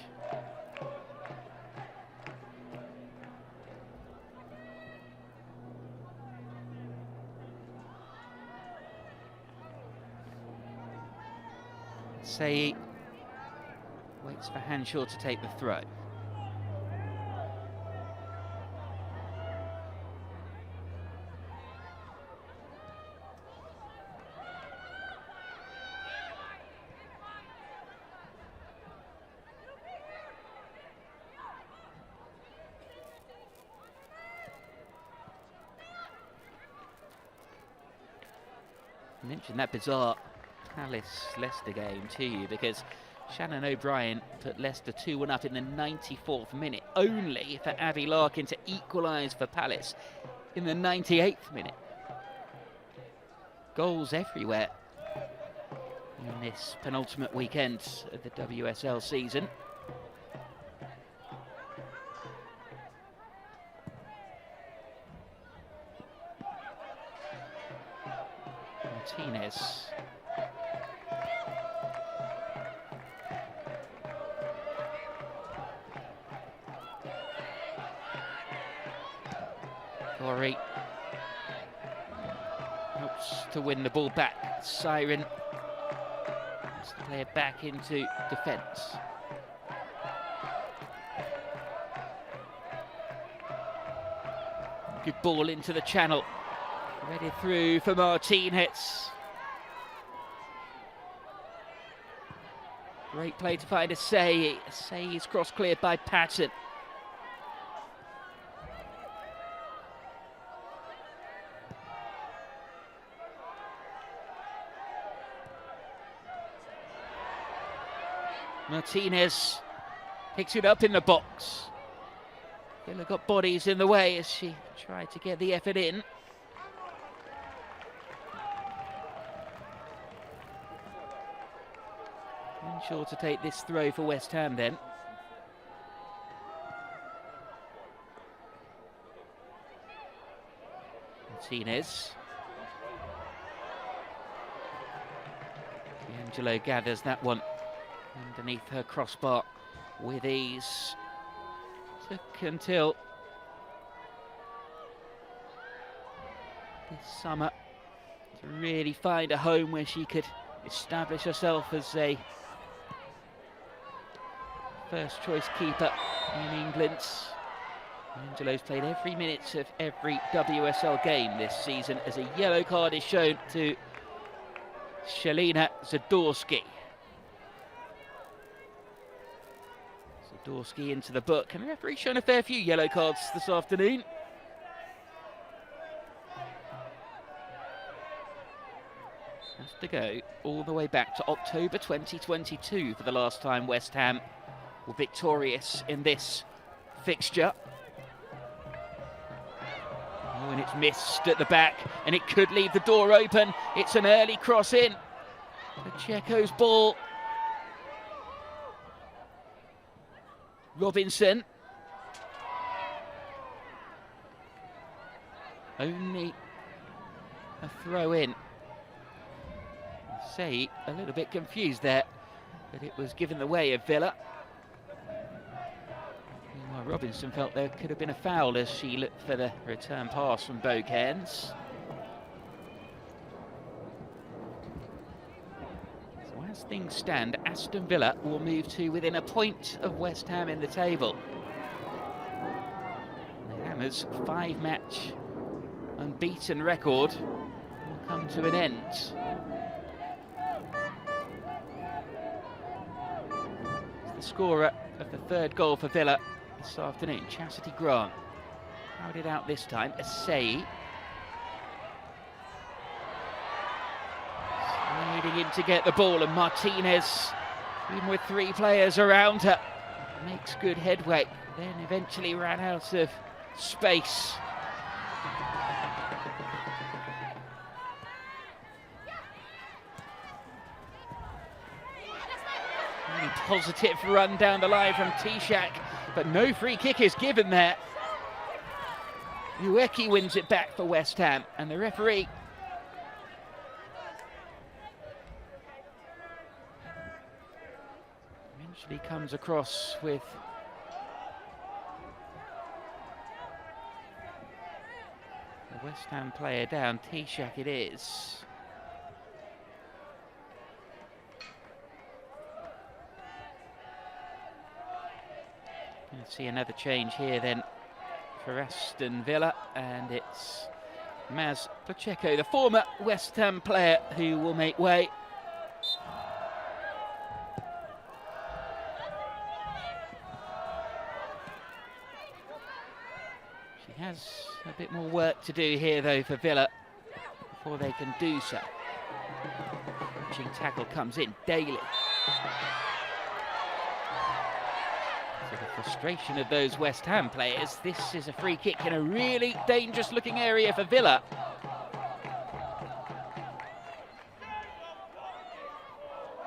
[SPEAKER 1] Say waits for Hanshaw to take the throw. I mentioned that bizarre Palace-Leicester game to you because Shannon O'Brien put Leicester 2-1 up in the 94th minute, only for Abby Larkin to equalise for Palace in the 98th minute. Goals everywhere in this penultimate weekend of the WSL season. Martinez. Corey helps to win the ball back. Siren wants to play it back into defence. Good ball into the channel. Ready through for Martinez. Great play to find Asai. Asai is cross cleared by Patton. Martinez picks it up in the box. Villa got bodies in the way as she tried to get the effort in. Sure to take this throw for West Ham then. Martinez. D'Angelo gathers that one underneath her crossbar with ease. Took until this summer to really find a home where she could establish herself as a first choice keeper in England. Angelo's played every minute of every WSL game this season as a yellow card is shown to Shalina Zadorsky. Zadorsky into the book, and the referee's shown a fair few yellow cards this afternoon. Has to go all the way back to October 2022 for the last time West Ham were victorious in this fixture. Oh, and it's missed at the back, and it could leave the door open. It's an early cross in. Pacheco's ball. Robinson. Only a throw in. Say a little bit confused there, but it was given the way of Villa. Meanwhile, Robinson felt there could have been a foul as she looked for the return pass from Bo Cairns. So as things stand, Aston Villa will move to within a point of West Ham in the table. The Hammers' 5-match unbeaten record will come to an end. The scorer of the third goal for Villa this afternoon, Chastity Grant. Crowded out this time, Asai. Sliding in to get the ball, and Martinez, even with 3 players around her, makes good headway, then eventually ran out of space. Positive run down the line from Tishak, but no free kick is given there. Ueki wins it back for West Ham, and the referee eventually comes across with the West Ham player down. Tishak it is. See another change here then for Aston Villa, and it's Maz Pacheco, the former West Ham player, who will make way. She has a bit more work to do here though for Villa before they can do so. Punching tackle comes in, Daly. The frustration of those West Ham players. This is a free kick in a really dangerous looking area for Villa.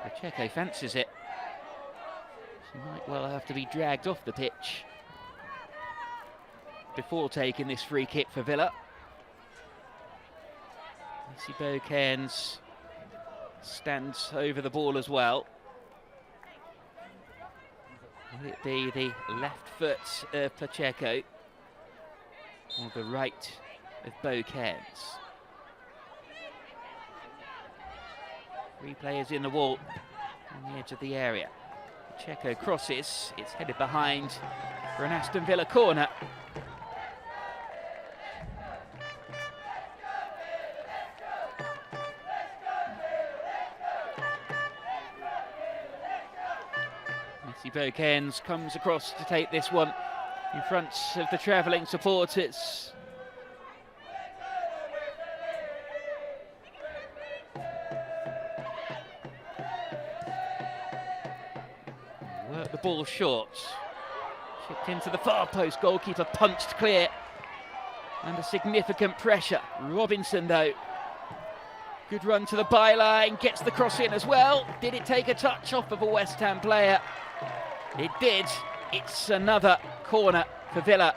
[SPEAKER 1] Pacheco fancies it. She might well have to be dragged off the pitch before taking this free kick for Villa. Missy Bo Cairns stands over the ball as well. Will it be the left foot of Pacheco or the right of Bo Cairns? 3 players in the wall on the edge of the area. Pacheco crosses, it's headed behind for an Aston Villa corner. Bo Cairns comes across to take this one in front of the travelling supporters. Work the ball short. Chipped into the far post, goalkeeper punched clear. Under significant pressure. Robinson though Good run to the byline, gets the cross in as well. Did it take a touch off of a West Ham player? It did. It's another corner for Villa.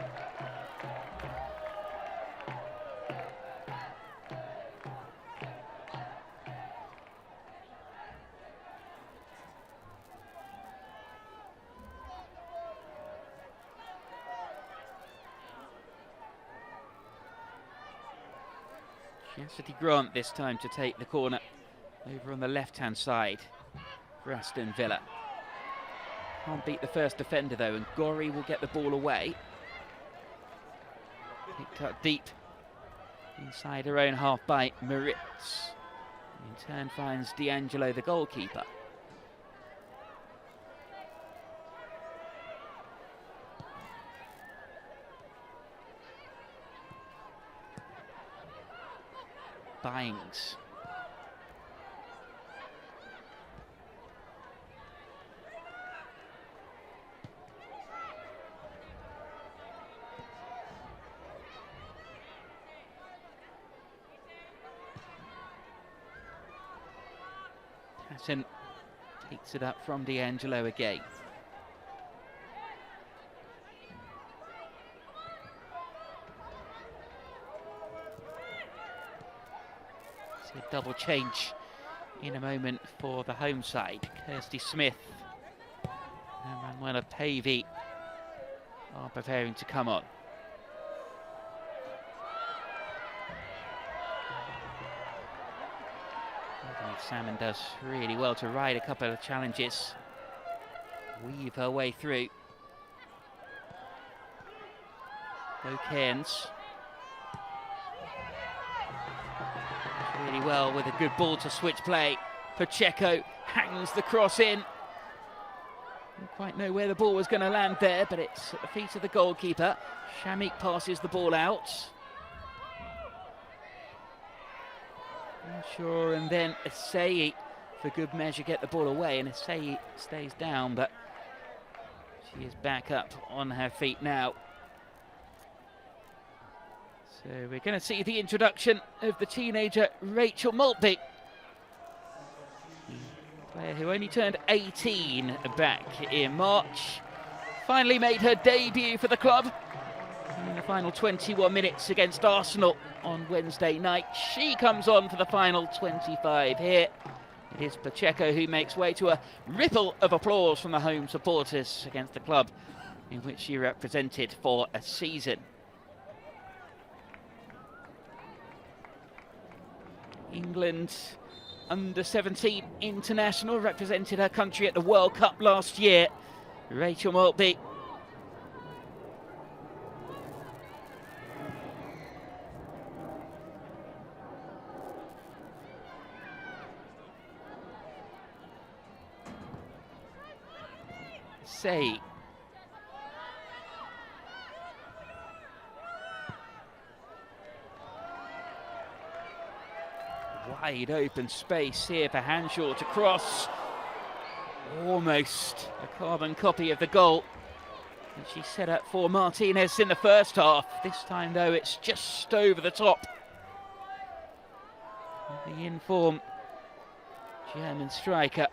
[SPEAKER 1] Cassidy Grant this time to take the corner over on the left-hand side for Aston Villa. Can't beat the first defender though, and Gorry will get the ball away. Picked up deep inside her own half by Moritz. In turn finds D'Angelo, the goalkeeper. Byings. Aston takes it up from D'Angelo again. A double change in a moment for the home side. Kirsty Smith and Manuela Pavey are preparing to come on. Salmon does really well to ride a couple of challenges, weave her way through. Bo Cairns really well with a good ball to switch play. Pacheco hangs the cross in. Didn't quite know where the ball was going to land there, but it's at the feet of the goalkeeper. Shamik passes the ball out. Sure, and then Asai, for good measure, get the ball away, and Asai stays down, but she is back up on her feet now. So we're going to see the introduction of the teenager Rachel Maltby, player who only turned 18 back in March. Finally made her debut for the club in the final 21 minutes against Arsenal on Wednesday night. She comes on for the final 25 here. It is Pacheco who makes way to a ripple of applause from the home supporters against the club in which she represented for a season. England under-17 international, represented her country at the World Cup last year. Rachel Maltby. Say. Wide open space here for Hanshaw to cross. Almost a carbon copy of the goal that she set up for Martinez in the first half. This time though it's just over the top. The in-form German striker.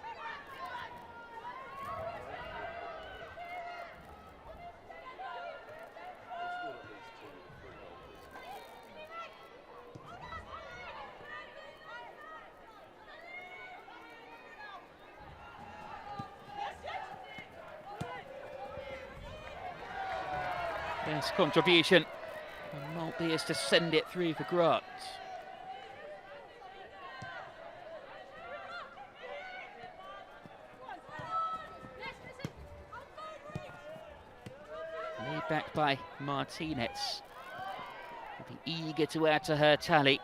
[SPEAKER 1] Yes, contribution. And Maltby is to send it through for Grant. Laid back by Martinez. Will be eager to add to her tally.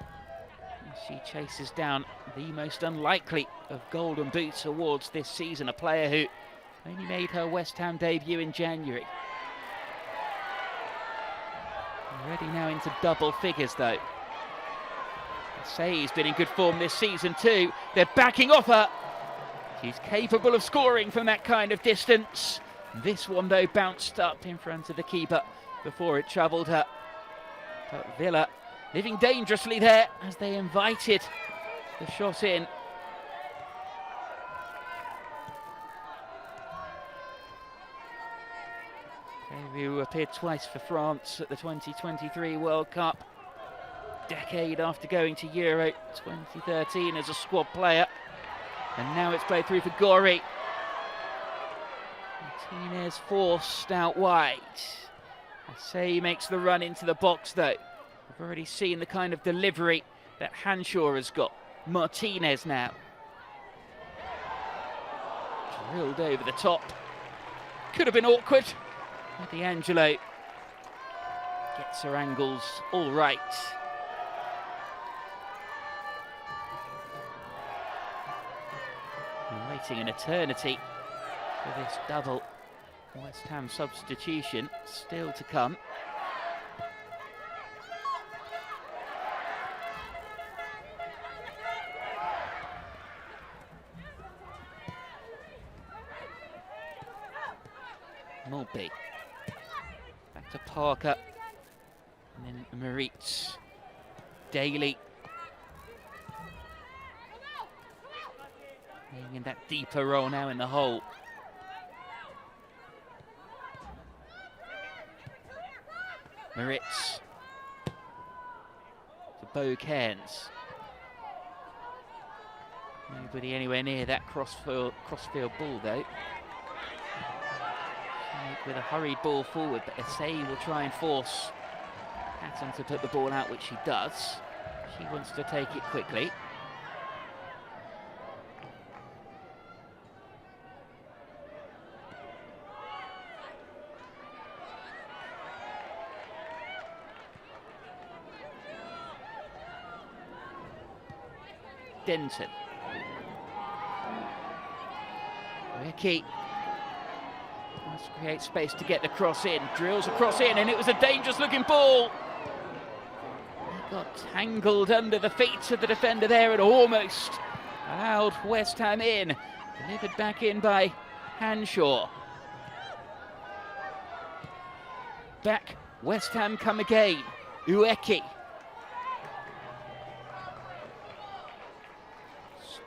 [SPEAKER 1] She chases down the most unlikely of Golden Boots awards this season, a player who only made her West Ham debut in January. Already now into double figures though. Say's been in good form this season too. They're backing off her. She's capable of scoring from that kind of distance. This one though bounced up in front of the keeper before it troubled her. But Villa living dangerously there as they invited the shot in. Who appeared twice for France at the 2023 World Cup, decade after going to Euro 2013 as a squad player, and now it's played through for Gori. Martinez forced out wide. I say he makes the run into the box though. We've already seen the kind of delivery that Hanshaw has got. Martinez now. Drilled over the top. Could have been awkward. D'Angelo gets her angles all right. I'm waiting an eternity for this double West Ham substitution, still to come. Mulby. Back to Parker. And then Maritz. Daly. Playing in that deeper role now in the hole. Maritz. To Bo Cairns. Nobody anywhere near that crossfield ball though. With a hurried ball forward, but Essay will try and force Aston to put the ball out, which he does. She wants to take it quickly. Denton. Ricky. Must create space to get the cross in. Drills a cross in, and it was a dangerous looking ball. He got tangled under the feet of the defender there and almost allowed West Ham in. Delivered back in by Hanshaw. Back, West Ham come again. Ueki.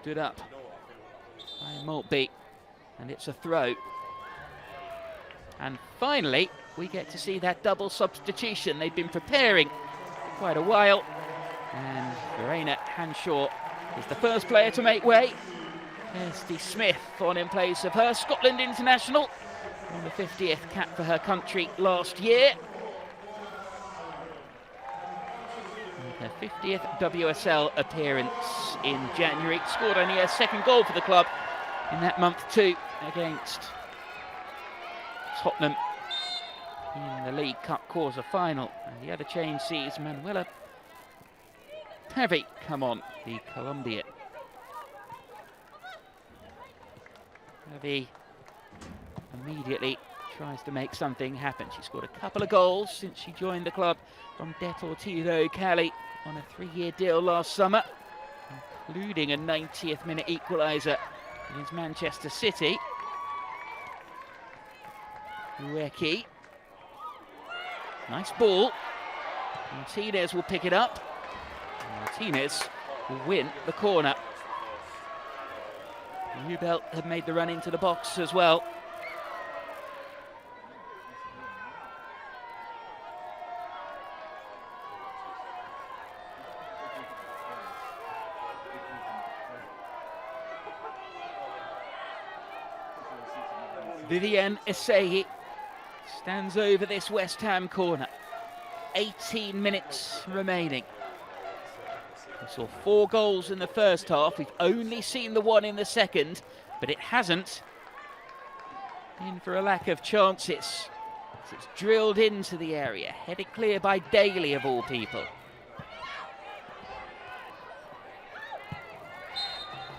[SPEAKER 1] Stood up by Maltby, and it's a throw. And finally, we get to see that double substitution. They've been preparing for quite a while. And Verena Hanshaw is the first player to make way. Kirsty Smith on in place of her, Scotland international, on the 50th cap for her country last year. And her 50th WSL appearance in January. Scored only her second goal for the club in that month too, against Tottenham in the League Cup quarter-final. And the other change sees Manuela Pavey come on, the Colombian. Pavey immediately tries to make something happen. She scored a couple of goals since she joined the club from Deportivo Cali on a 3-year deal last summer, including a 90th minute equaliser against Manchester City. Ueki. Nice ball. Martinez will pick it up. Martinez will win the corner. Newbelt have made the run into the box as well. Viviane Essay stands over this West Ham corner. 18 minutes remaining. We saw 4 goals in the first half. We've only seen the one in the second, but it hasn't been for a lack of chances. It's drilled into the area, headed clear by Daly of all people.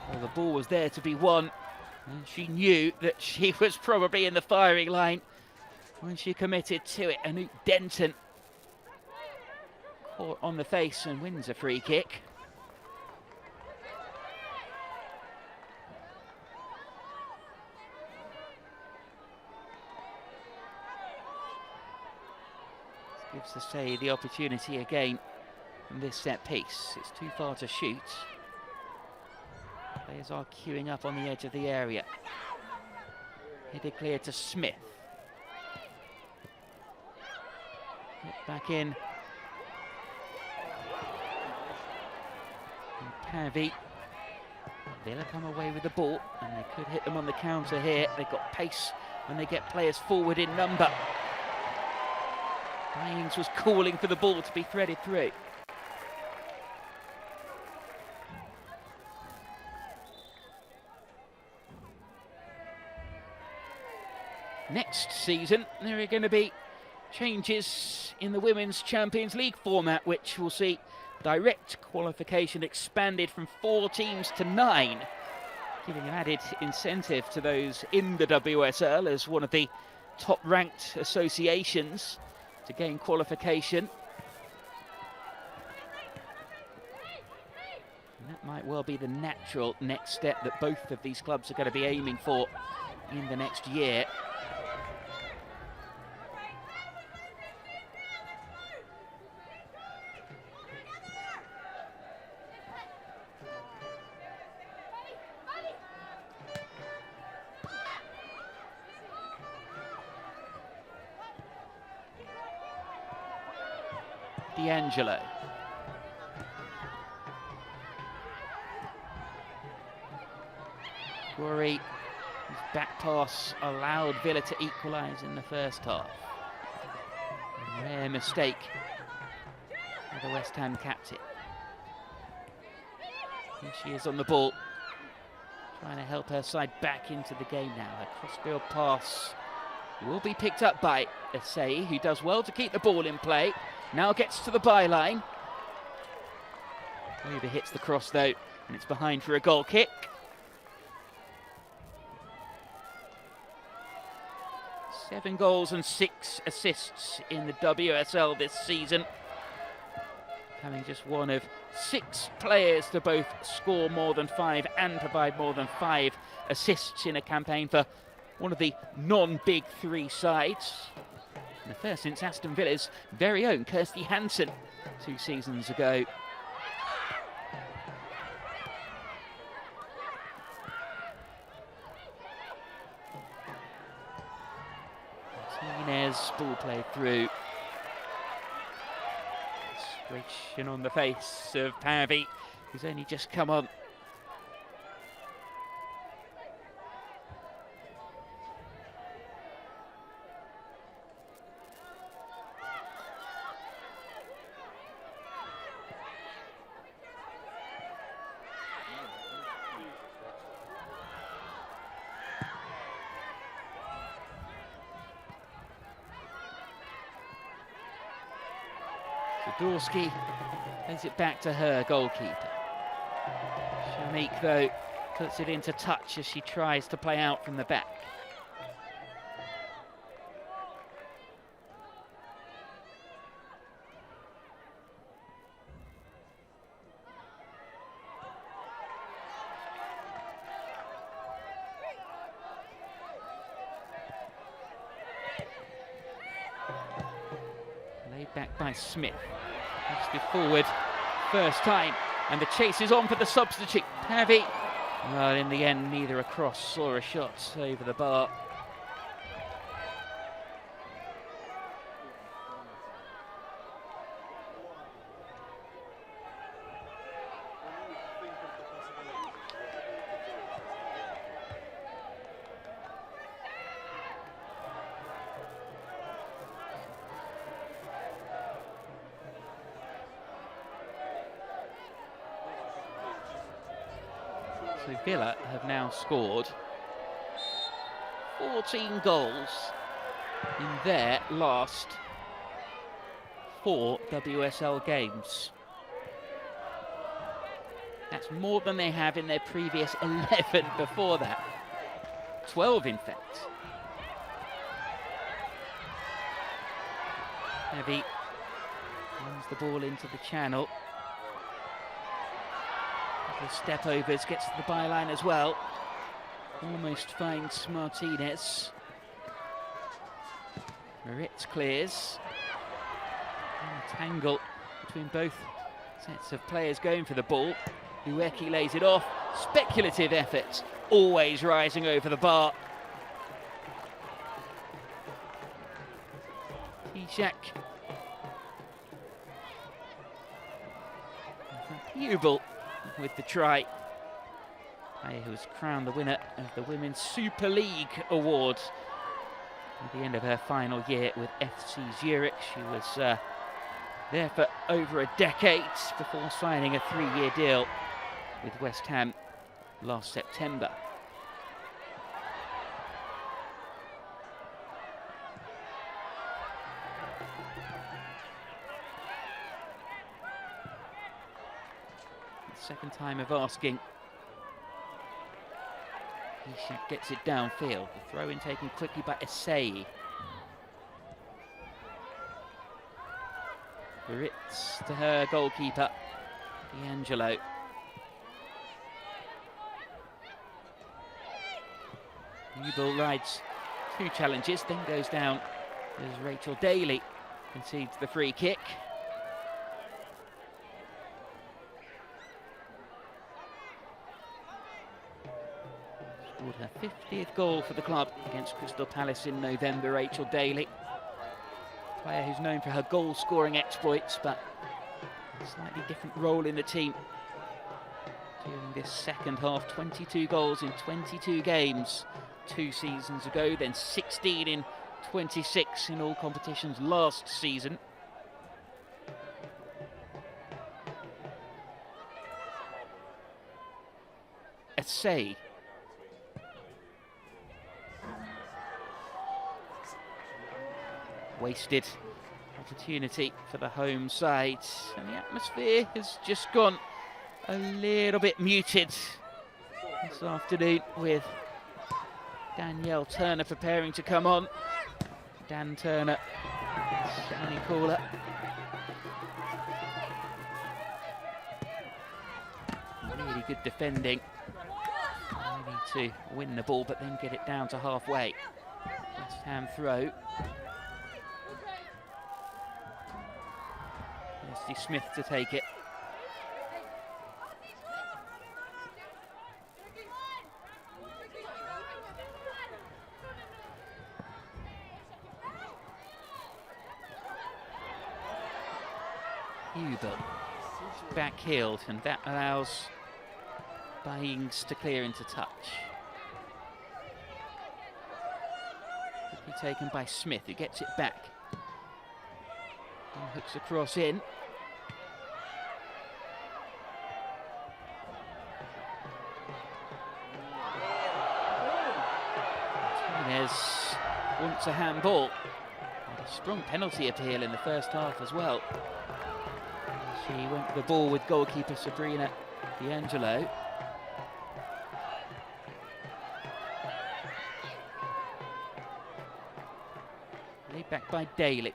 [SPEAKER 1] Well, the ball was there to be won, and she knew that she was probably in the firing line when she committed to it. Anouk Denton caught on the face and wins a free kick. Gives Essay the opportunity again from this set piece. It's too far to shoot. Players are queuing up on the edge of the area. Headed clear to Smith. Hit back in. And Pavey. Villa come away with the ball, and they could hit them on the counter here. They've got pace when they get players forward in number. Byings was calling for the ball to be threaded through. Next season, there are going to be changes in the Women's Champions League format, which will see direct qualification expanded from 4 teams to 9, giving an added incentive to those in the WSL as one of the top-ranked associations to gain qualification. And that might well be the natural next step that both of these clubs are going to be aiming for in the next year. D'Angelo. Worry, his back pass allowed Villa to equalise in the first half. A rare mistake for the West Ham captain. Here she is on the ball, trying to help her side back into the game now. Her crossfield pass will be picked up by Asai, who does well to keep the ball in play. Now gets to the byline. Over hits the cross though, and it's behind for a goal kick. Seven goals and 6 assists in the WSL this season. Having just one of 6 players to both score more than 5 and provide more than 5 assists in a campaign for one of the non-Big 3 sides. The first since Aston Villa's very own Kirsty Hansen 2 seasons ago. Martinez, ball played through. Frustration on the face of Pavey, who's only just come on. Zadorsky plays it back to her goalkeeper. Shamik, though, puts it into touch as she tries to play out from the back. Laid back by Smith. Just forward, first time, and the chase is on for the substitute, Pavey. Well, in the end, neither a cross or a shot over the bar. So Villa have now scored 14 goals in their last 4 WSL games. That's more than they have in their previous 11 before that. 12, in fact. Heavy runs the ball into the channel. Step overs, gets to the byline as well. Almost finds Martinez. Maritz clears. And a tangle between both sets of players going for the ball. Ueki lays it off. speculative effort, always rising over the bar. Ishak. Hubel with the try. Player who was crowned the winner of the Women's Super League Award at the end of her final year with FC Zurich. She was there for over a decade before signing a 3-year deal with West Ham last September. Second time of asking. Ishak gets it downfield. The throw in taken quickly by Asai. Ritz to her goalkeeper, D'Angelo. Hubel rides 2 challenges, then goes down as Rachel Daly concedes the free kick. Scored her 50th goal for the club against Crystal Palace in November, Rachel Daly. Player who's known for her goal-scoring exploits, but a slightly different role in the team during this second half. 22 goals in 22 games 2 seasons ago, then 16 in 26 in all competitions last season. Asai. Wasted opportunity for the home side, and the atmosphere has just gone a little bit muted this afternoon with Danielle Turner preparing to come on. Dan Turner, Danny Caller. Really good defending. They need to win the ball but then get it down to halfway. West Ham throw. Leslie Smith to take it. Hubel back-heeled, and that allows Baings to clear into touch. Quickly taken by Smith, who gets it back. And hooks across in. Martinez wants a handball. And a strong penalty appeal in the first half as well. She went for the ball with goalkeeper Sabrina D'Angelo. Laid back by Daly.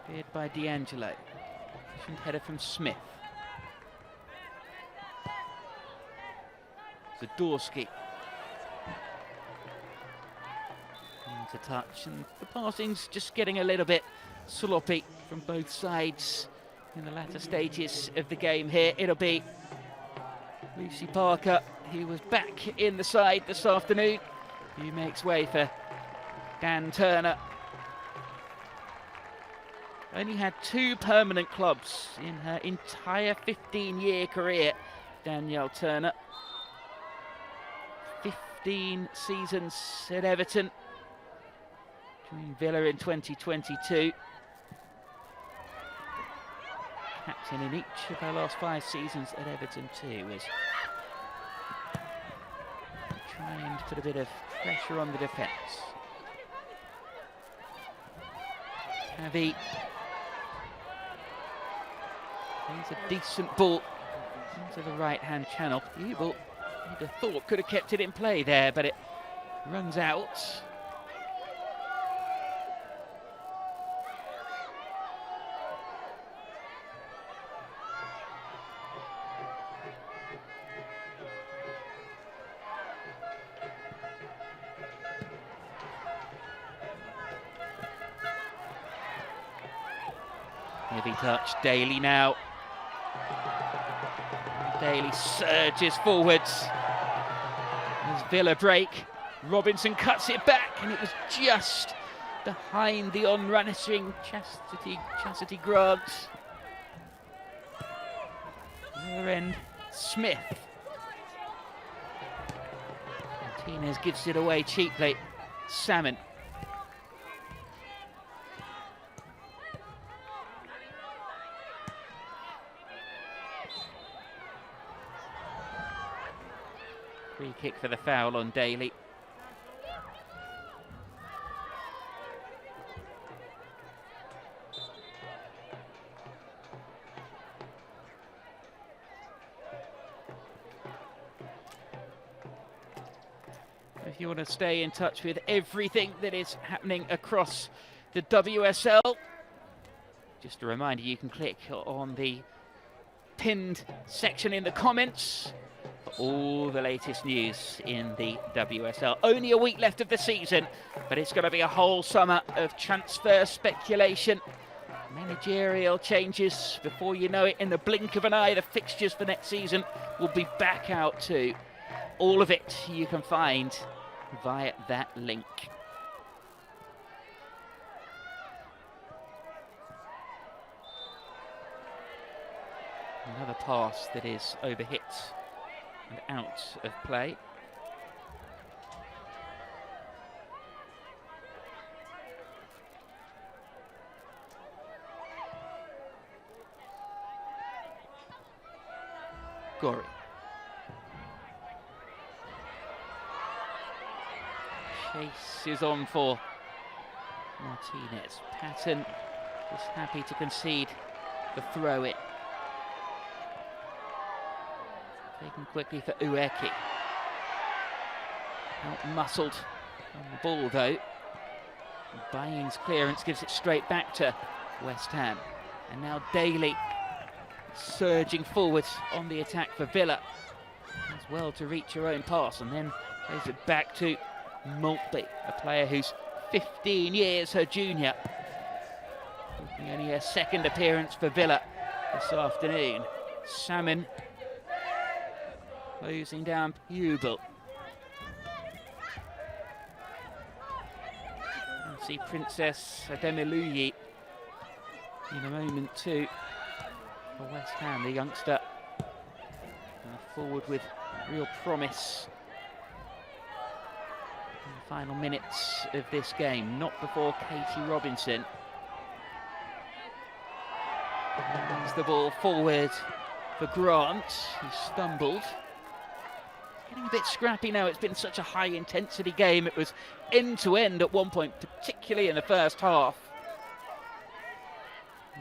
[SPEAKER 1] Cleared by D'Angelo. Header from Smith. Zadorsky. Into touch, and the passing's just getting a little bit sloppy from both sides in the latter stages of the game here. It'll be Lucy Parker, who was back in the side this afternoon, who makes way for Dan Turner. Only had 2 permanent clubs in her entire 15-year career, Danielle Turner. 15 seasons at Everton. Joined Villa in 2022. Captain in each of her last 5 seasons at Everton too, was trying to put a bit of pressure on the defence. Javi. He's a decent ball into the right-hand channel. Hubel, you'd have thought, could have kept it in play there, but it runs out. Heavy touch, Daly now. Daly surges forwards. As Villa break, Robinson cuts it back, and it was just behind the on-runnishing Chastity Grant. Other end, Smith. Martinez gives it away cheaply. Salmon. Free kick for the foul on Daly. If you want to stay in touch with everything that is happening across the WSL, just a reminder, you can click on the pinned section in the comments for all the latest news in the WSL. Only a week left of the season, but it's going to be a whole summer of transfer speculation, managerial changes. Before you know it, in the blink of an eye, the fixtures for next season will be back out too. All of it you can find via that link. Another pass that is overhit and out of play. Gorry. Chase is on for Martinez. Patton is happy to concede the throw-in. Taken quickly for Ueki. Out-muscled on the ball though. Bain's clearance gives it straight back to West Ham. And now Daly surging forwards on the attack for Villa. As well to reach her own pass, and then plays it back to Maltby, a player who's 15 years her junior. Making only her second appearance for Villa this afternoon. Salmon closing down Hubel. And see Princess Ademiluyi in a moment too for West Ham, the youngster forward with real promise. In the final minutes of this game, not before Katie Robinson. Brings the ball forward for Grant, who stumbled. Getting a bit scrappy now. It's been such a high intensity game. It was end to end at one point, particularly in the first half.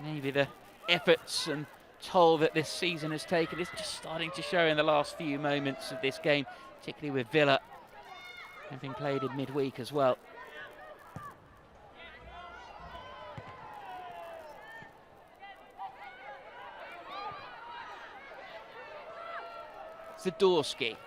[SPEAKER 1] Maybe the efforts and toll that this season has taken is just starting to show in the last few moments of this game, particularly with Villa having played in midweek as well. Zadorsky.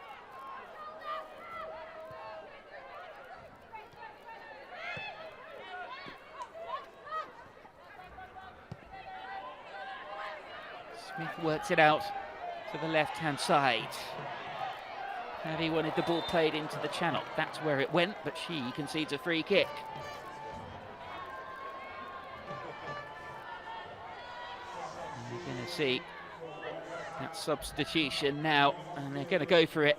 [SPEAKER 1] Smith works it out to the left-hand side. Paddy wanted the ball played into the channel. That's where it went, but she concedes a free kick. And we're going to see that substitution now, and they're going to go for it.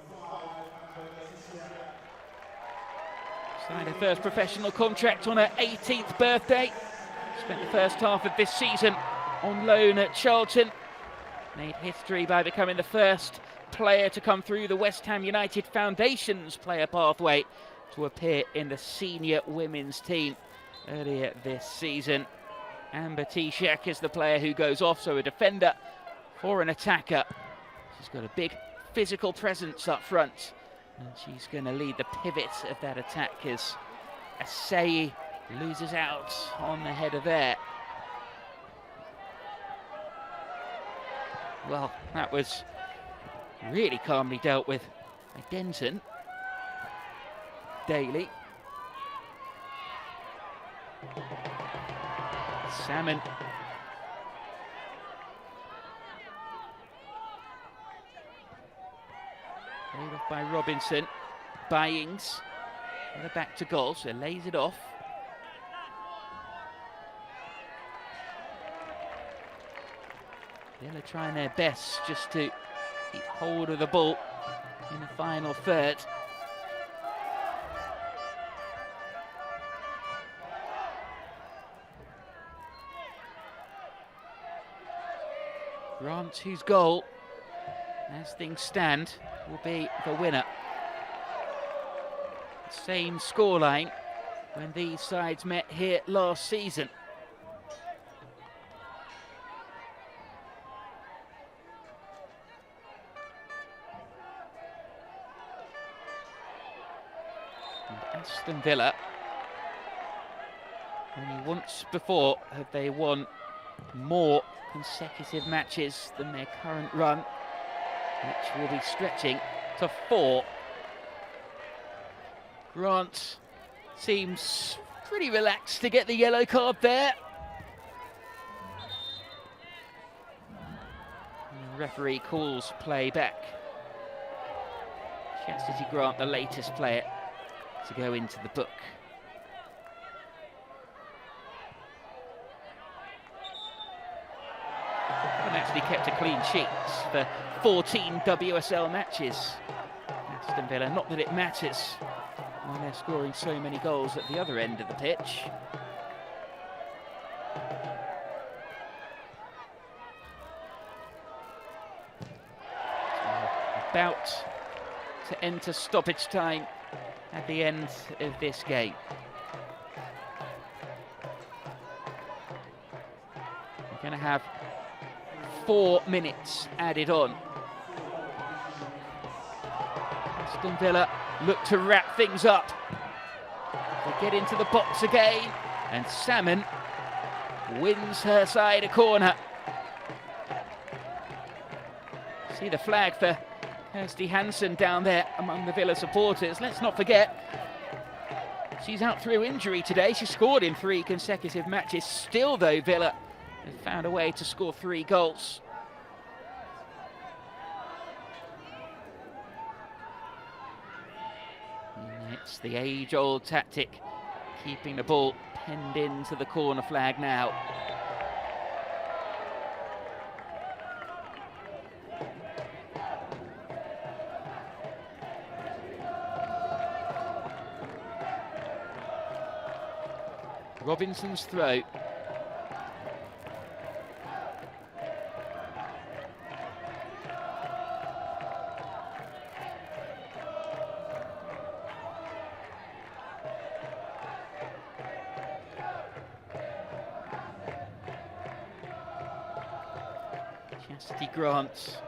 [SPEAKER 1] Signed her first professional contract on her 18th birthday. Spent the first half of this season on loan at Charlton. Made history by becoming the first player to come through the West Ham United Foundation's player pathway to appear in the senior women's team earlier this season. Amber Tishak is the player who goes off, so a defender for an attacker. She's got a big physical presence up front, and she's going to lead the pivot of that attack as Asai loses out on the header there. Well, that was really calmly dealt with by Denton. Daly. Salmon Off by Robinson. Byings. They're back to goal, so lays it off. Villa trying their best just to keep hold of the ball in the final third. Grant, whose goal, as things stand, will be the winner. Same scoreline when these sides met here last season. And Aston Villa, only once before have they won more consecutive matches than their current run, which will be stretching to 4. Grant seems pretty relaxed to get the yellow card there. And the referee calls play back. Chastity Grant, the latest player to go into the book. And actually kept a clean sheet for 14 WSL matches. Aston Villa, not that it matters when they're scoring so many goals at the other end of the pitch. So about to enter stoppage time at the end of this game. We're going to have 4 minutes added on. Aston Villa look to wrap things up. They get into the box again, and Salmon wins her side a corner. See the flag for Kirsty Hansen down there among the Villa supporters. Let's not forget, she's out through injury today. She scored in 3 consecutive matches. Still, though, Villa have found a way to score 3 goals. It's the age-old tactic, keeping the ball penned into the corner flag now. Robinson's throw. Chastity Grant.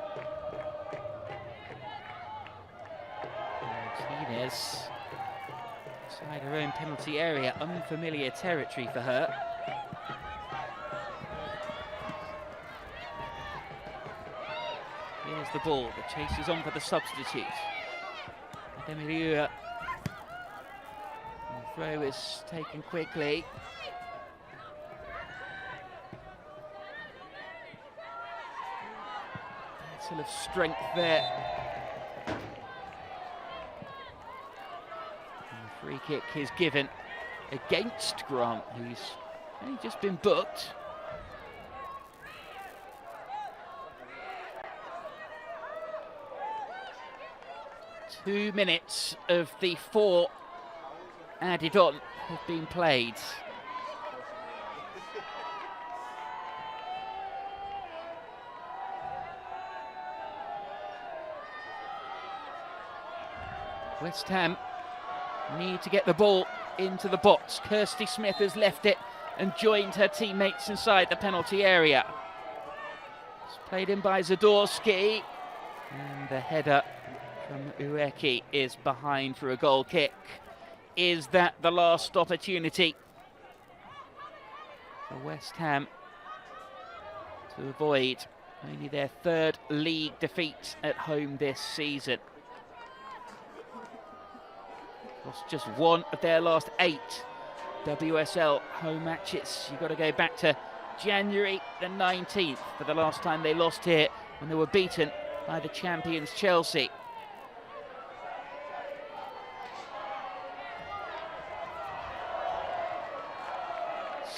[SPEAKER 1] Martinez. Inside her own penalty area, unfamiliar territory for her. Here's the ball, the chase is on for the substitute. Demilieu. The throw is taken quickly. Battle of strength there. Free kick is given against Grant, who's only just been booked. Two minutes of the 4 added on have been played. West Ham need to get the ball into the box. Kirsty Smith has left it and joined her teammates inside the penalty area. It's played in by Zadorsky, and the header from Ueki is behind for a goal kick. Is that the last opportunity for West Ham to avoid only their 3rd league defeat at home this season? Lost just 1 of their last 8 WSL home matches. You've got to go back to January the 19th for the last time they lost here, when they were beaten by the champions Chelsea.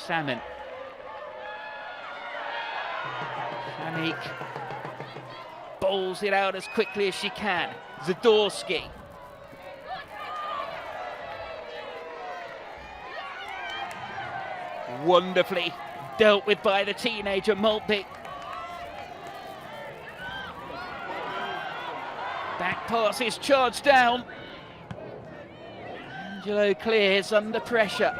[SPEAKER 1] Salmon. Shanik bowls it out as quickly as she can. Zadorsky. Wonderfully dealt with by the teenager Maltby. Back pass is charged down. Angelo clears under pressure.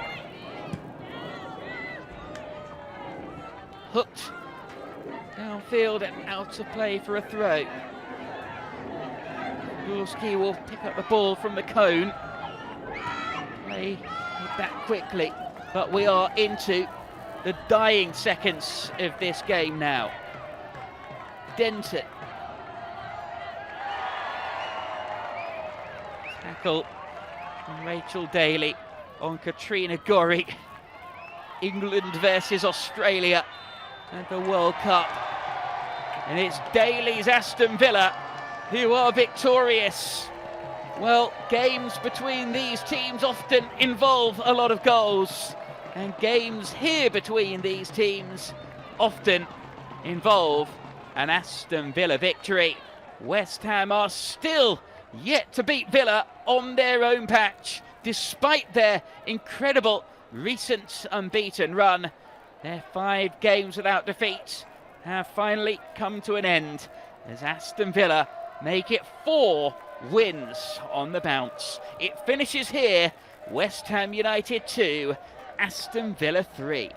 [SPEAKER 1] Hooked downfield and out of play for a throw. Gorski will pick up the ball from the cone. Play it back quickly, but we are into the dying seconds of this game now. Denton. Tackle from Rachel Daly on Katrina Gorry. England versus Australia at the World Cup. And it's Daly's Aston Villa who are victorious. Well, games between these teams often involve a lot of goals, and games here between these teams often involve an Aston Villa victory. West Ham are still yet to beat Villa on their own patch, despite their incredible recent unbeaten run. Their 5 games without defeat have finally come to an end as Aston Villa make it 4 wins on the bounce. It finishes here, West Ham United 2, Aston Villa 3.